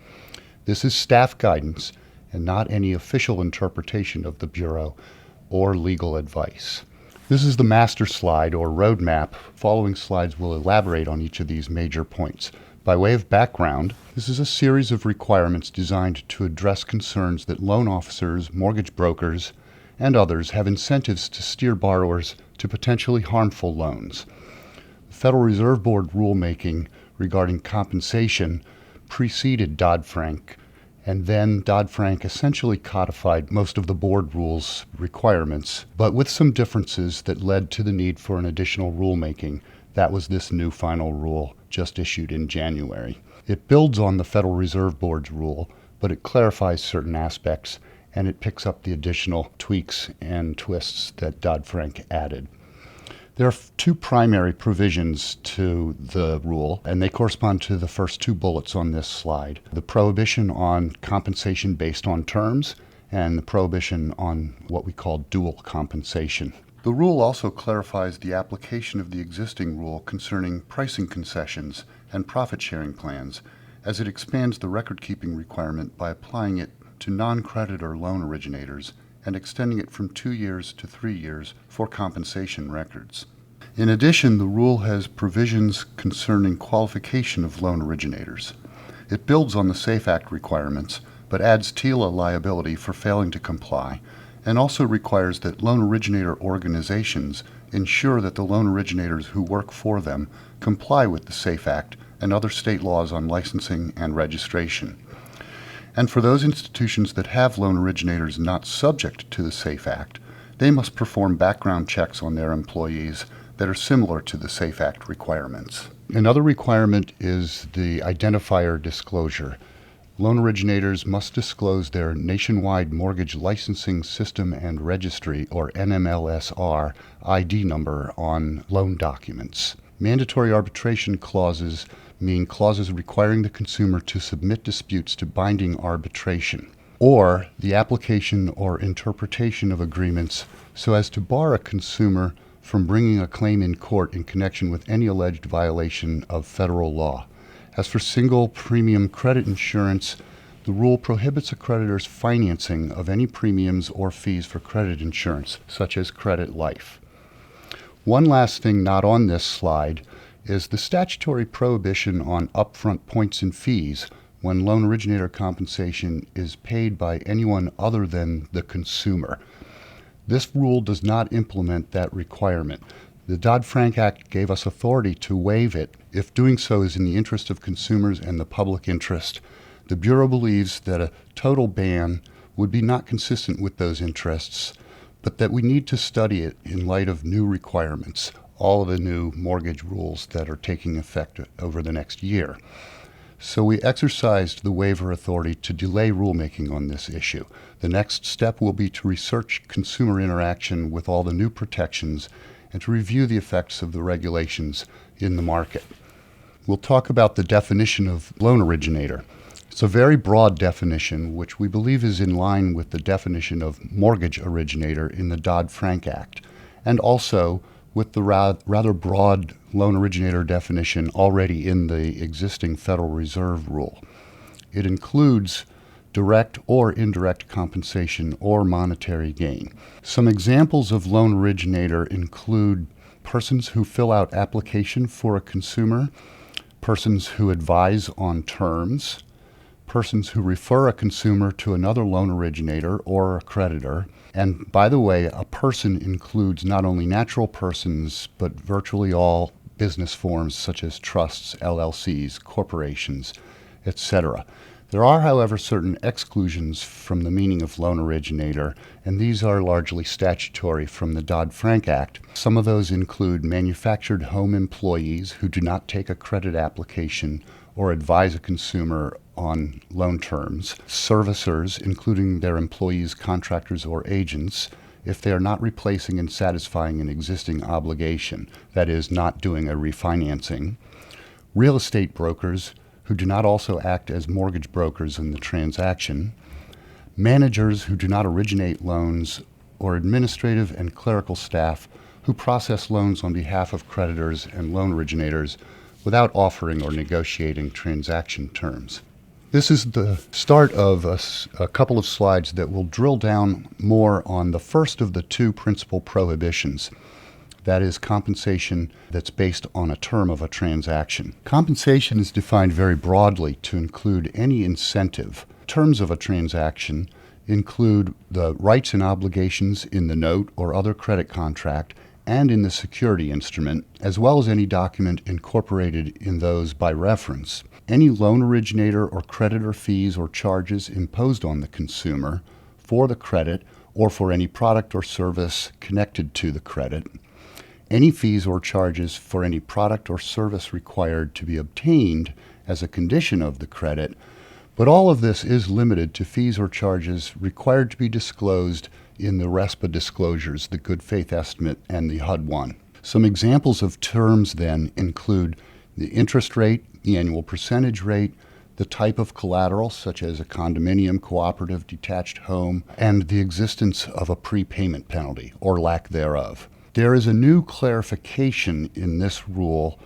This is staff guidance and not any official interpretation of the Bureau or legal advice. This is the master slide or roadmap. Following slides will elaborate on each of these major points. By way of background, this is a series of requirements designed to address concerns that loan officers, mortgage brokers, and others have incentives to steer borrowers to potentially harmful loans. The Federal Reserve Board rulemaking regarding compensation preceded Dodd-Frank, and then Dodd-Frank essentially codified most of the board rules requirements, but with some differences that led to the need for an additional rulemaking. That was this new final rule just issued in January. It builds on the Federal Reserve Board's rule, but it clarifies certain aspects, and it picks up the additional tweaks and twists that Dodd-Frank added. There are 2 primary provisions to the rule, and they correspond to the first 2 bullets on this slide. The prohibition on compensation based on terms and the prohibition on what we call dual compensation. The rule also clarifies the application of the existing rule concerning pricing concessions and profit-sharing plans, as it expands the record-keeping requirement by applying it to non-creditor loan originators and extending it from 2 years to 3 years for compensation records. In addition, the rule has provisions concerning qualification of loan originators. It builds on the SAFE Act requirements, but adds TILA liability for failing to comply, and also requires that loan originator organizations ensure that the loan originators who work for them comply with the SAFE Act and other state laws on licensing and registration. And for those institutions that have loan originators not subject to the SAFE Act, they must perform background checks on their employees that are similar to the SAFE Act requirements. Another requirement is the identifier disclosure. Loan originators must disclose their Nationwide Mortgage Licensing System and Registry, or NMLSR, ID number on loan documents. Mandatory arbitration clauses mean clauses requiring the consumer to submit disputes to binding arbitration, or the application or interpretation of agreements so as to bar a consumer from bringing a claim in court in connection with any alleged violation of federal law. As for single premium credit insurance, the rule prohibits a creditor's financing of any premiums or fees for credit insurance, such as credit life. One last thing not on this slide is the statutory prohibition on upfront points and fees when loan originator compensation is paid by anyone other than the consumer. This rule does not implement that requirement. The Dodd-Frank Act gave us authority to waive it if doing so is in the interest of consumers and the public interest. The Bureau believes that a total ban would be not consistent with those interests, but that we need to study it in light of new requirements, all of the new mortgage rules that are taking effect over the next year. So we exercised the waiver authority to delay rulemaking on this issue. The next step will be to research consumer interaction with all the new protections and to review the effects of the regulations in the market. We'll talk about the definition of loan originator. It's a very broad definition, which we believe is in line with the definition of mortgage originator in the Dodd-Frank Act, and also with the rather broad loan originator definition already in the existing Federal Reserve rule. It includes direct or indirect compensation or monetary gain. Some examples of loan originator include persons who fill out application for a consumer, persons who advise on terms, persons who refer a consumer to another loan originator or a creditor. And by the way, a person includes not only natural persons, but virtually all business forms such as trusts, LLCs, corporations, etc. There are, however, certain exclusions from the meaning of loan originator, and these are largely statutory from the Dodd-Frank Act. Some of those include manufactured home employees who do not take a credit application or advise a consumer on loan terms, servicers, including their employees, contractors, or agents, if they are not replacing and satisfying an existing obligation, that is, not doing a refinancing, real estate brokers who do not also act as mortgage brokers in the transaction, managers who do not originate loans, or administrative and clerical staff who process loans on behalf of creditors and loan originators without offering or negotiating transaction terms. This is the start of a couple of slides that will drill down more on the first of the two principal prohibitions. That is compensation that's based on a term of a transaction. Compensation is defined very broadly to include any incentive. Terms of a transaction include the rights and obligations in the note or other credit contract and in the security instrument, as well as any document incorporated in those by reference. Any loan originator or creditor fees or charges imposed on the consumer for the credit or for any product or service connected to the credit. Any fees or charges for any product or service required to be obtained as a condition of the credit, but all of this is limited to fees or charges required to be disclosed in the RESPA disclosures, the good faith estimate, and the HUD-1. Some examples of terms then include the interest rate, the annual percentage rate, the type of collateral, such as a condominium, cooperative, detached home, and the existence of a prepayment penalty or lack thereof. There is a new clarification in this rule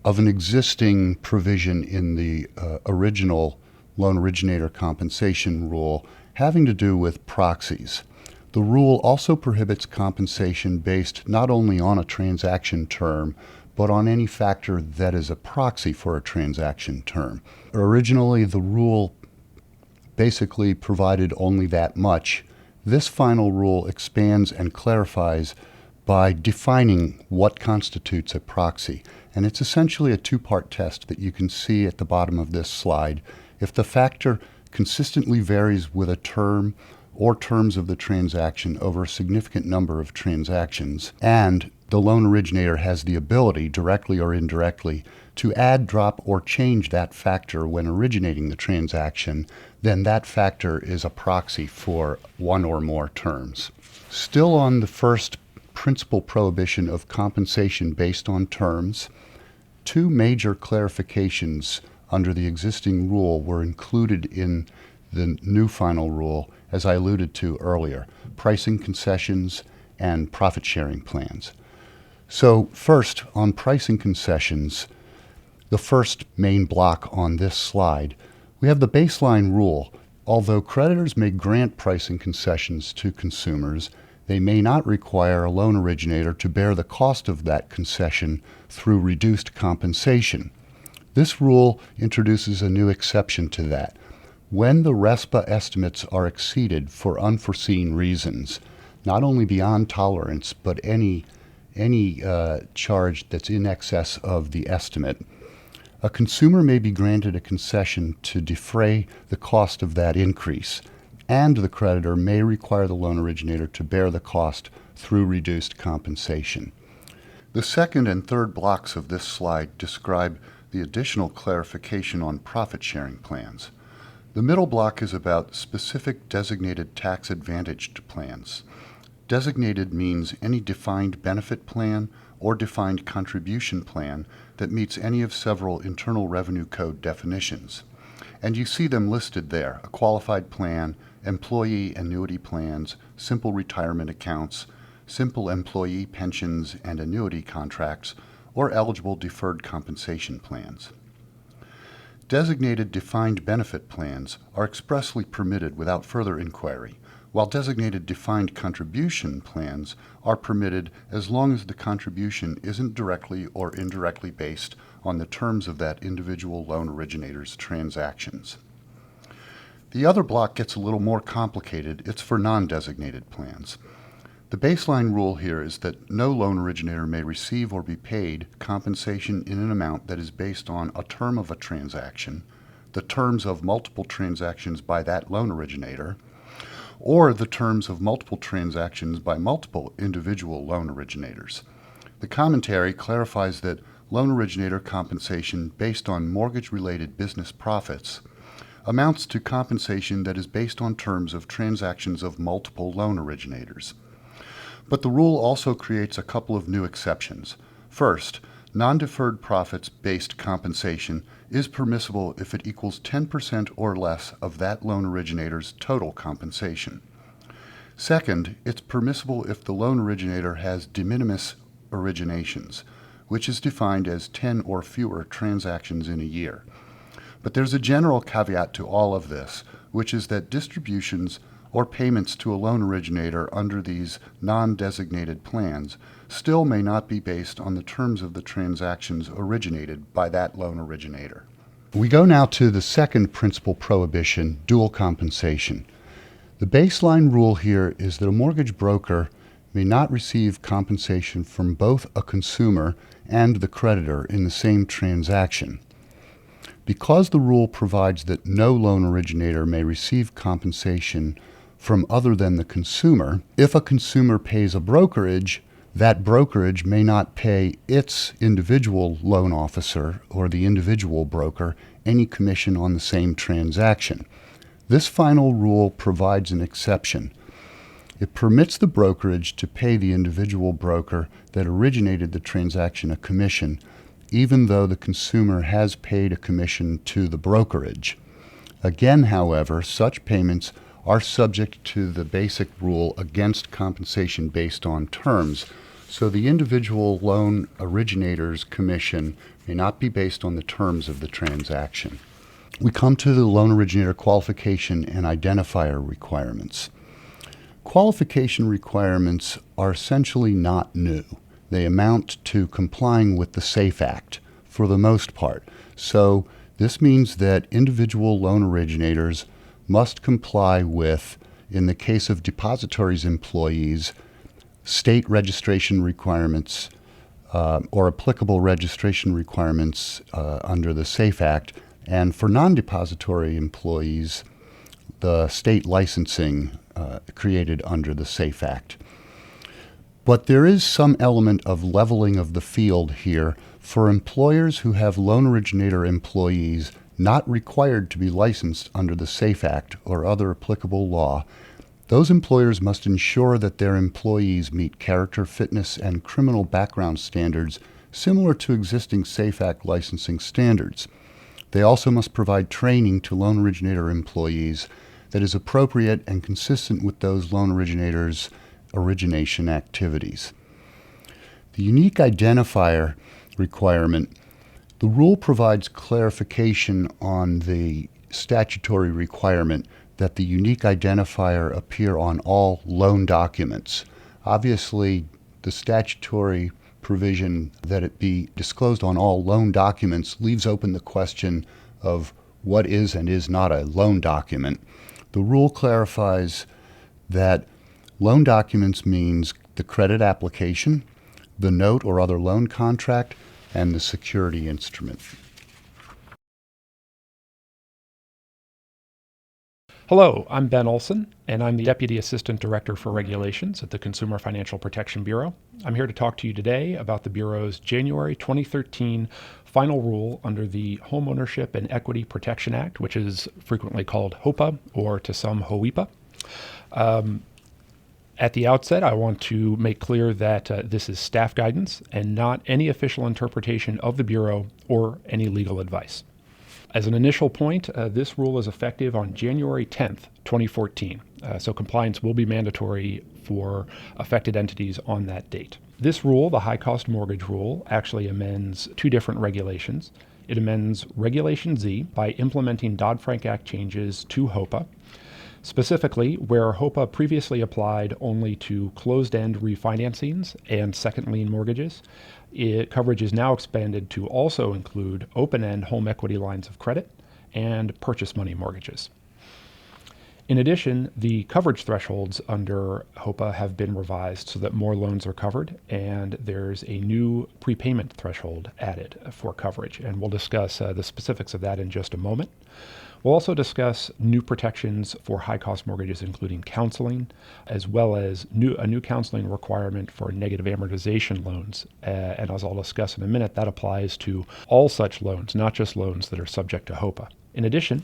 of an existing provision in the original loan originator compensation rule having to do with proxies. The rule also prohibits compensation based not only on a transaction term, but on any factor that is a proxy for a transaction term. Originally, the rule basically provided only that much. This final rule expands and clarifies by defining what constitutes a proxy. And it's essentially a two-part test that you can see at the bottom of this slide. If the factor consistently varies with a term or terms of the transaction over a significant number of transactions, and the loan originator has the ability, directly or indirectly, to add, drop, or change that factor when originating the transaction, then that factor is a proxy for one or more terms. Still on the first principal prohibition of compensation based on terms, two major clarifications under the existing rule were included in the new final rule, as I alluded to earlier: pricing concessions and profit-sharing plans. So first, on pricing concessions, the first main block on this slide, we have the baseline rule. Although creditors may grant pricing concessions to consumers, they may not require a loan originator to bear the cost of that concession through reduced compensation. This rule introduces a new exception to that. When the RESPA estimates are exceeded for unforeseen reasons, not only beyond tolerance, but any charge that's in excess of the estimate, a consumer may be granted a concession to defray the cost of that increase, and the creditor may require the loan originator to bear the cost through reduced compensation. The second and third blocks of this slide describe the additional clarification on profit-sharing plans. The middle block is about specific designated tax-advantaged plans. Designated means any defined benefit plan or defined contribution plan that meets any of several Internal Revenue Code definitions. And you see them listed there: a qualified plan, employee annuity plans, simple retirement accounts, simple employee pensions and annuity contracts, or eligible deferred compensation plans. Designated defined benefit plans are expressly permitted without further inquiry, while designated defined contribution plans are permitted as long as the contribution isn't directly or indirectly based on the terms of that individual loan originator's transactions. The other block gets a little more complicated. It's for non-designated plans. The baseline rule here is that no loan originator may receive or be paid compensation in an amount that is based on a term of a transaction, the terms of multiple transactions by that loan originator, or the terms of multiple transactions by multiple individual loan originators. The commentary clarifies that loan originator compensation based on mortgage-related business profits amounts to compensation that is based on terms of transactions of multiple loan originators. But the rule also creates a couple of new exceptions. First, non-deferred profits-based compensation is permissible if it equals 10% or less of that loan originator's total compensation. Second, it's permissible if the loan originator has de minimis originations, which is defined as 10 or fewer transactions in a year. But there's a general caveat to all of this, which is that distributions or payments to a loan originator under these non-designated plans still may not be based on the terms of the transactions originated by that loan originator. We go now to the second principal prohibition, dual compensation. The baseline rule here is that a mortgage broker may not receive compensation from both a consumer and the creditor in the same transaction. Because the rule provides that no loan originator may receive compensation from other than the consumer, if a consumer pays a brokerage, that brokerage may not pay its individual loan officer or the individual broker any commission on the same transaction. This final rule provides an exception. It permits the brokerage to pay the individual broker that originated the transaction a commission, even though the consumer has paid a commission to the brokerage. Again, however, such payments are subject to the basic rule against compensation based on terms, so the individual loan originator's commission may not be based on the terms of the transaction. We come to the loan originator qualification and identifier requirements. Qualification requirements are essentially not new. They amount to complying with the SAFE Act for the most part. So this means that individual loan originators must comply with, in the case of depositories employees, state registration requirements or applicable registration requirements under the SAFE Act, and for non-depository employees, the state licensing created under the SAFE Act. But there is some element of leveling of the field here for employers who have loan originator employees not required to be licensed under the SAFE Act or other applicable law. Those employers must ensure that their employees meet character, fitness, and criminal background standards similar to existing SAFE Act licensing standards. They also must provide training to loan originator employees that is appropriate and consistent with those loan originators' origination activities. The unique identifier requirement, the rule provides clarification on the statutory requirement that the unique identifier appear on all loan documents. Obviously, the statutory provision that it be disclosed on all loan documents leaves open the question of what is and is not a loan document. The rule clarifies that loan documents means the credit application, the note or other loan contract, and the security instrument. Hello, I'm Ben Olson, and I'm the Deputy Assistant Director for Regulations at the Consumer Financial Protection Bureau. I'm here to talk to you today about the Bureau's January 2013 final rule under the Homeownership and Equity Protection Act, which is frequently called HOPA, or to some HOEPA. At the outset, I want to make clear that this is staff guidance and not any official interpretation of the Bureau or any legal advice. As an initial point, this rule is effective on January 10th, 2014, so compliance will be mandatory for affected entities on that date. This rule, the high cost mortgage rule, actually amends two different regulations. It amends Regulation Z by implementing Dodd-Frank Act changes to HOPA. Specifically, where HOPA previously applied only to closed-end refinancings and second lien mortgages, coverage is now expanded to also include open-end home equity lines of credit and purchase money mortgages. In addition, the coverage thresholds under HOPA have been revised so that more loans are covered, and there's a new prepayment threshold added for coverage, and we'll discuss the specifics of that in just a moment. We'll also discuss new protections for high-cost mortgages, including counseling, as well as a new counseling requirement for negative amortization loans. And as I'll discuss in a minute, that applies to all such loans, not just loans that are subject to HOPA. In addition,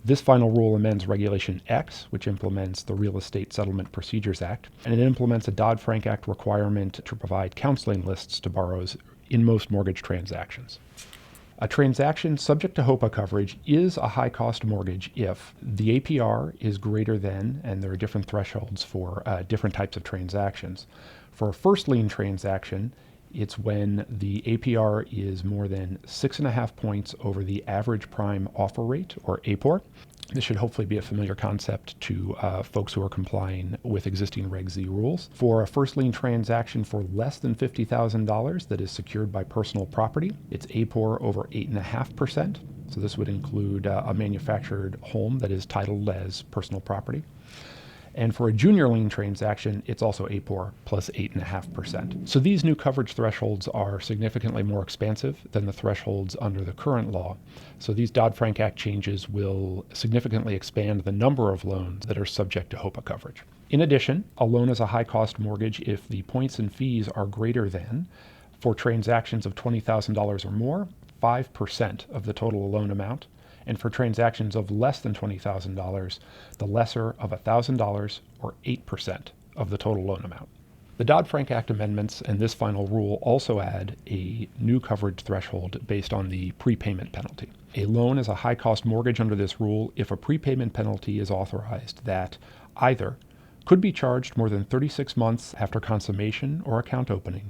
this final rule amends Regulation X, which implements the Real Estate Settlement Procedures Act, and it implements a Dodd-Frank Act requirement to provide counseling lists to borrowers in most mortgage transactions. A transaction subject to HOPA coverage is a high-cost mortgage if the APR is greater than, and there are different thresholds for different types of transactions. For a first lien transaction, it's when the APR is more than 6.5 points over the average prime offer rate, or APOR. This should hopefully be a familiar concept to folks who are complying with existing Reg Z rules. For a first lien transaction for less than $50,000 that is secured by personal property, it's APOR over 8.5%. So this would include a manufactured home that is titled as personal property. And for a junior lien transaction, it's also APOR plus 8.5%. So these new coverage thresholds are significantly more expansive than the thresholds under the current law. So these Dodd-Frank Act changes will significantly expand the number of loans that are subject to HOPA coverage. In addition, a loan is a high-cost mortgage if the points and fees are greater than, for transactions of $20,000 or more, 5% of the total loan amount, and for transactions of less than $20,000, the lesser of $1,000 or 8% of the total loan amount. The Dodd-Frank Act amendments and this final rule also add a new coverage threshold based on the prepayment penalty. A loan is a high-cost mortgage under this rule if a prepayment penalty is authorized that either could be charged more than 36 months after consummation or account opening,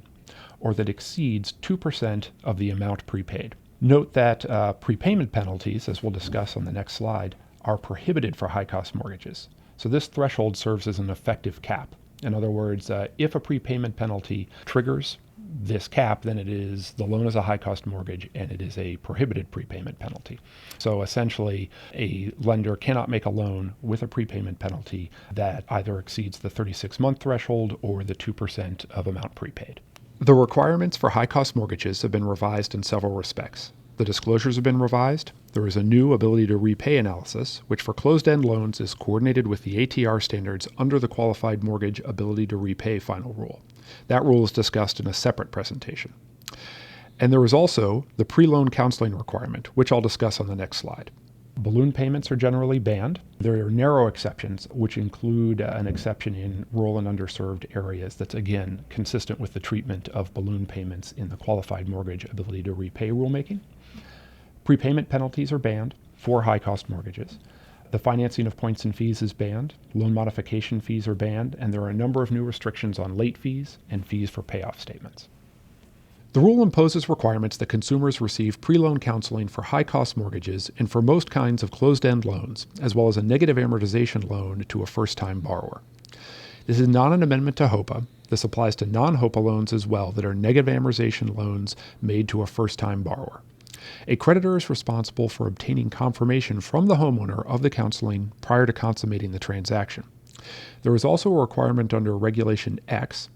or that exceeds 2% of the amount prepaid. Note that prepayment penalties, as we'll discuss on the next slide, are prohibited for high-cost mortgages. So this threshold serves as an effective cap. In other words, if a prepayment penalty triggers this cap, then the loan is a high-cost mortgage and it is a prohibited prepayment penalty. So essentially, a lender cannot make a loan with a prepayment penalty that either exceeds the 36-month threshold or the 2% of amount prepaid. The requirements for high-cost mortgages have been revised in several respects. The disclosures have been revised. There is a new ability to repay analysis, which for closed-end loans is coordinated with the ATR standards under the Qualified Mortgage Ability to Repay final rule. That rule is discussed in a separate presentation. And there is also the pre-loan counseling requirement, which I'll discuss on the next slide. Balloon payments are generally banned. There are narrow exceptions, which include an exception in rural and underserved areas that's, again, consistent with the treatment of balloon payments in the Qualified Mortgage Ability to Repay rulemaking. Prepayment penalties are banned for high-cost mortgages. The financing of points and fees is banned. Loan modification fees are banned, and there are a number of new restrictions on late fees and fees for payoff statements. The rule imposes requirements that consumers receive pre-loan counseling for high-cost mortgages and for most kinds of closed-end loans, as well as a negative amortization loan to a first-time borrower. This is not an amendment to HOPA. This applies to non-HOPA loans as well that are negative amortization loans made to a first-time borrower. A creditor is responsible for obtaining confirmation from the homeowner of the counseling prior to consummating the transaction. There is also a requirement under Regulation X,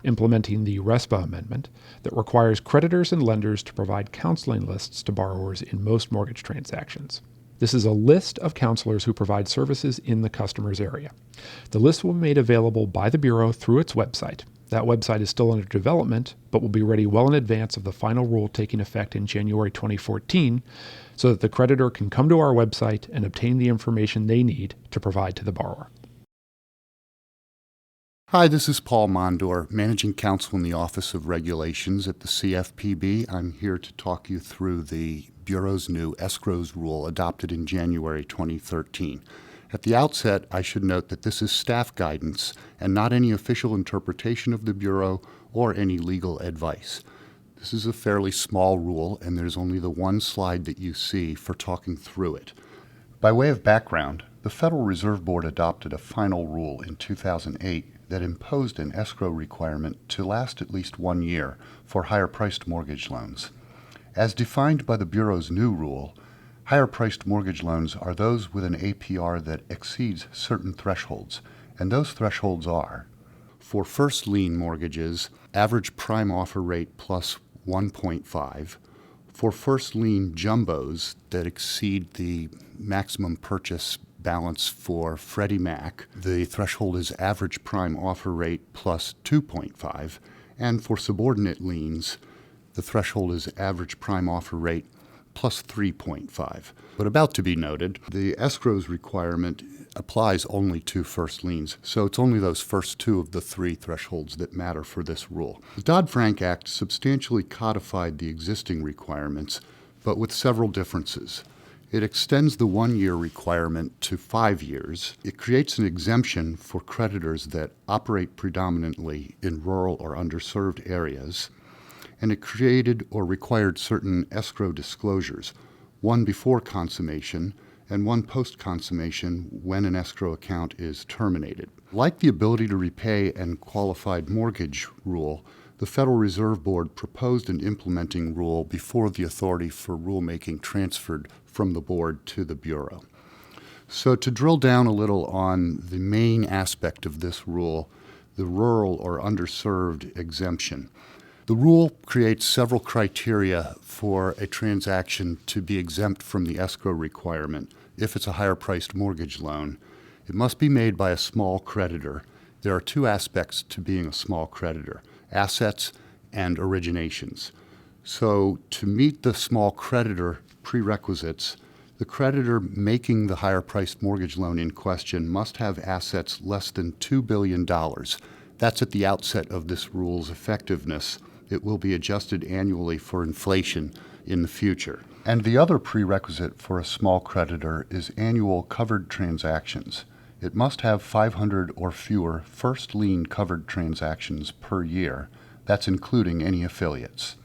implementing the RESPA amendment, that requires creditors and lenders to provide counseling lists to borrowers in most mortgage transactions. This is a list of counselors who provide services in the customer's area. The list will be made available by the Bureau through its website. That website is still under development, but will be ready well in advance of the final rule taking effect in January 2014, so that the creditor can come to our website and obtain the information they need to provide to the borrower. Hi, this is Paul Mondor, Managing Counsel in the Office of Regulations at the CFPB. I'm here to talk you through the Bureau's new escrows rule adopted in January 2013. At the outset, I should note that this is staff guidance and not any official interpretation of the Bureau or any legal advice. This is a fairly small rule, and there's only the one slide that you see for talking through it. By way of background, the Federal Reserve Board adopted a final rule in 2008 that imposed an escrow requirement to last at least 1 year for higher-priced mortgage loans. As defined by the Bureau's new rule, higher-priced mortgage loans are those with an APR that exceeds certain thresholds, and those thresholds are: for first lien mortgages, average prime offer rate plus 1.5; for first lien jumbos that exceed the maximum purchase balance for Freddie Mac, the threshold is average prime offer rate plus 2.5, and for subordinate liens, the threshold is average prime offer rate plus 3.5. But about to be noted, the escrows requirement applies only to first liens, so it's only those first two of the three thresholds that matter for this rule. The Dodd-Frank Act substantially codified the existing requirements, but with several differences. It extends the 1-year requirement to 5 years. It creates an exemption for creditors that operate predominantly in rural or underserved areas. And it created or required certain escrow disclosures, one before consummation and one post-consummation when an escrow account is terminated. Like the ability to repay and qualified mortgage rule, the Federal Reserve Board proposed an implementing rule before the authority for rulemaking transferred from the board to the Bureau. So to drill down a little on the main aspect of this rule, the rural or underserved exemption. The rule creates several criteria for a transaction to be exempt from the escrow requirement. If it's a higher-priced mortgage loan, it must be made by a small creditor. There are two aspects to being a small creditor: assets and originations. So to meet the small creditor prerequisites, the creditor making the higher-priced mortgage loan in question must have assets less than $2 billion. That's at the outset of this rule's effectiveness. It will be adjusted annually for inflation in the future. And the other prerequisite for a small creditor is annual covered transactions. It must have 500 or fewer first lien covered transactions per year. That's including any affiliates.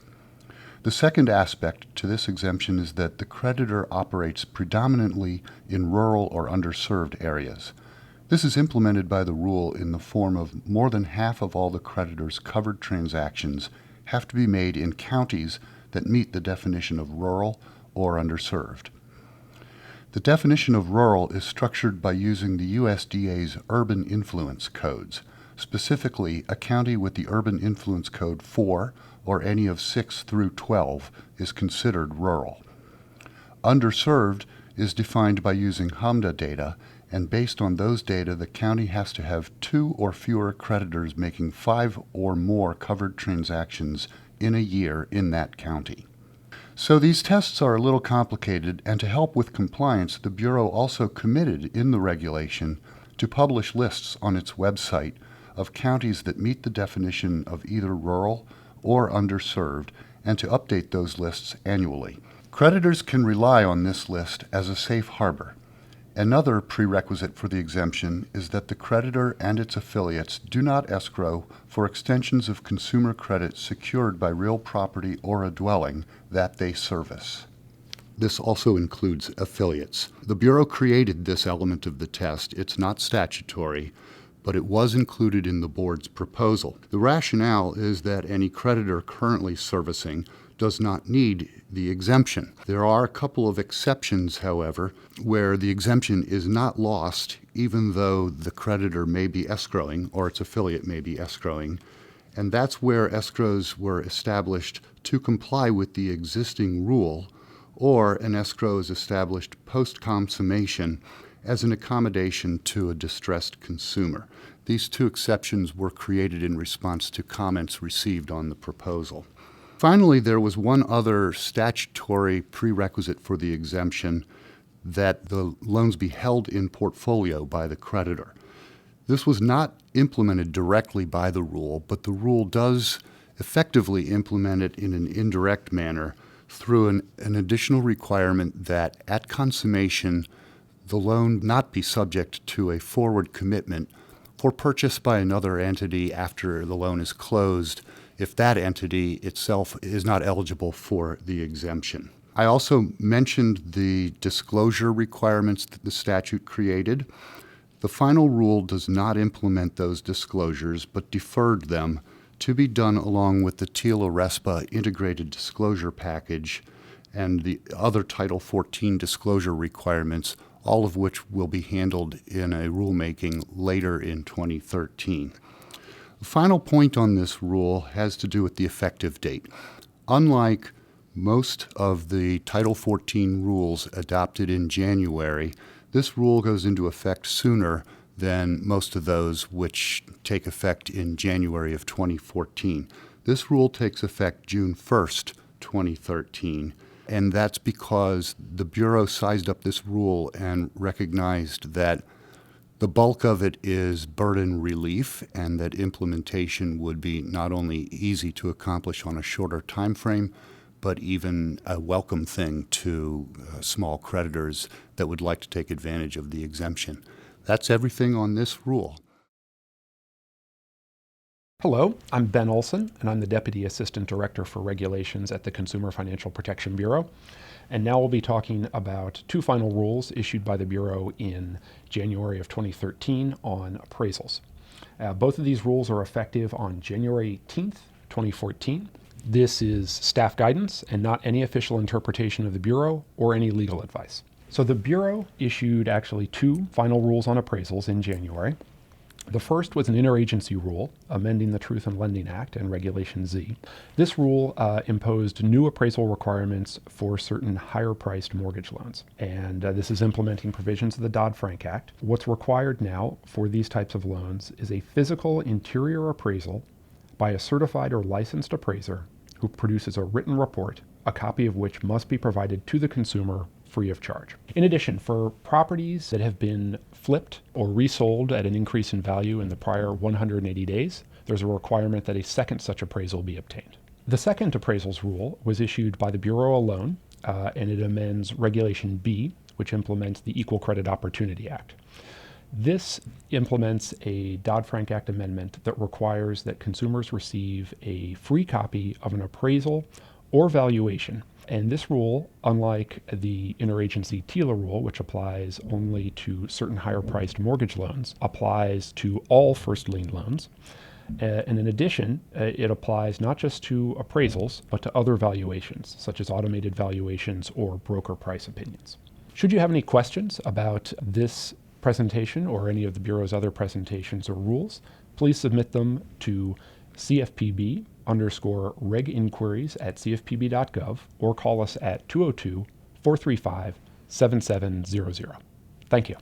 The second aspect to this exemption is that the creditor operates predominantly in rural or underserved areas. This is implemented by the rule in the form of more than half of all the creditor's covered transactions have to be made in counties that meet the definition of rural or underserved. The definition of rural is structured by using the USDA's urban influence codes. Specifically, a county with the urban influence code 4 or any of 6 through 12 is considered rural. Underserved is defined by using HMDA data, and based on those data, the county has to have 2 or fewer creditors making 5 or more covered transactions in a year in that county. So these tests are a little complicated, and to help with compliance, the Bureau also committed in the regulation to publish lists on its website of counties that meet the definition of either rural or underserved, and to update those lists annually. Creditors can rely on this list as a safe harbor. Another prerequisite for the exemption is that the creditor and its affiliates do not escrow for extensions of consumer credit secured by real property or a dwelling that they service. This also includes affiliates. The Bureau created this element of the test. It's not statutory, but it was included in the board's proposal. The rationale is that any creditor currently servicing does not need the exemption. There are a couple of exceptions, however, where the exemption is not lost even though the creditor may be escrowing or its affiliate may be escrowing, and that's where escrows were established to comply with the existing rule, or an escrow is established post-consummation as an accommodation to a distressed consumer. These two exceptions were created in response to comments received on the proposal. Finally, there was one other statutory prerequisite for the exemption, that the loans be held in portfolio by the creditor. This was not implemented directly by the rule, but the rule does effectively implement it in an indirect manner through an additional requirement that at consummation, the loan not be subject to a forward commitment for purchase by another entity after the loan is closed, if that entity itself is not eligible for the exemption. I also mentioned the disclosure requirements that the statute created. The final rule does not implement those disclosures, but deferred them to be done along with the TILA-RESPA integrated disclosure package and the other Title 14 disclosure requirements, all of which will be handled in a rulemaking later in 2013. The final point on this rule has to do with the effective date. Unlike most of the Title 14 rules adopted in January, this rule goes into effect sooner than most of those which take effect in January of 2014. This rule takes effect June 1st, 2013, and that's because the Bureau sized up this rule and recognized that the bulk of it is burden relief, and that implementation would be not only easy to accomplish on a shorter time frame, but even a welcome thing to small creditors that would like to take advantage of the exemption. That's everything on this rule. Hello, I'm Ben Olson, and I'm the Deputy Assistant Director for Regulations at the Consumer Financial Protection Bureau. And now we'll be talking about two final rules issued by the Bureau in January of 2013 on appraisals. Both of these rules are effective on January 18th, 2014. This is staff guidance and not any official interpretation of the Bureau or any legal advice. So the Bureau issued actually two final rules on appraisals in January. The first was an interagency rule amending the Truth in Lending Act and Regulation Z. This rule imposed new appraisal requirements for certain higher-priced mortgage loans, and this is implementing provisions of the Dodd-Frank Act. What's required now for these types of loans is a physical interior appraisal by a certified or licensed appraiser who produces a written report, a copy of which must be provided to the consumer free of charge. In addition, for properties that have been flipped or resold at an increase in value in the prior 180 days, there's a requirement that a second such appraisal be obtained. The second appraisals rule was issued by the Bureau alone, and it amends Regulation B, which implements the Equal Credit Opportunity Act. This implements a Dodd-Frank Act amendment that requires that consumers receive a free copy of an appraisal or valuation. And this rule, unlike the interagency TILA rule, which applies only to certain higher-priced mortgage loans, applies to all first lien loans. And in addition, it applies not just to appraisals, but to other valuations, such as automated valuations or broker price opinions. Should you have any questions about this presentation or any of the Bureau's other presentations or rules, please submit them to CFPB_reginquiries@cfpb.gov or call us at 202 435 7700. Thank you.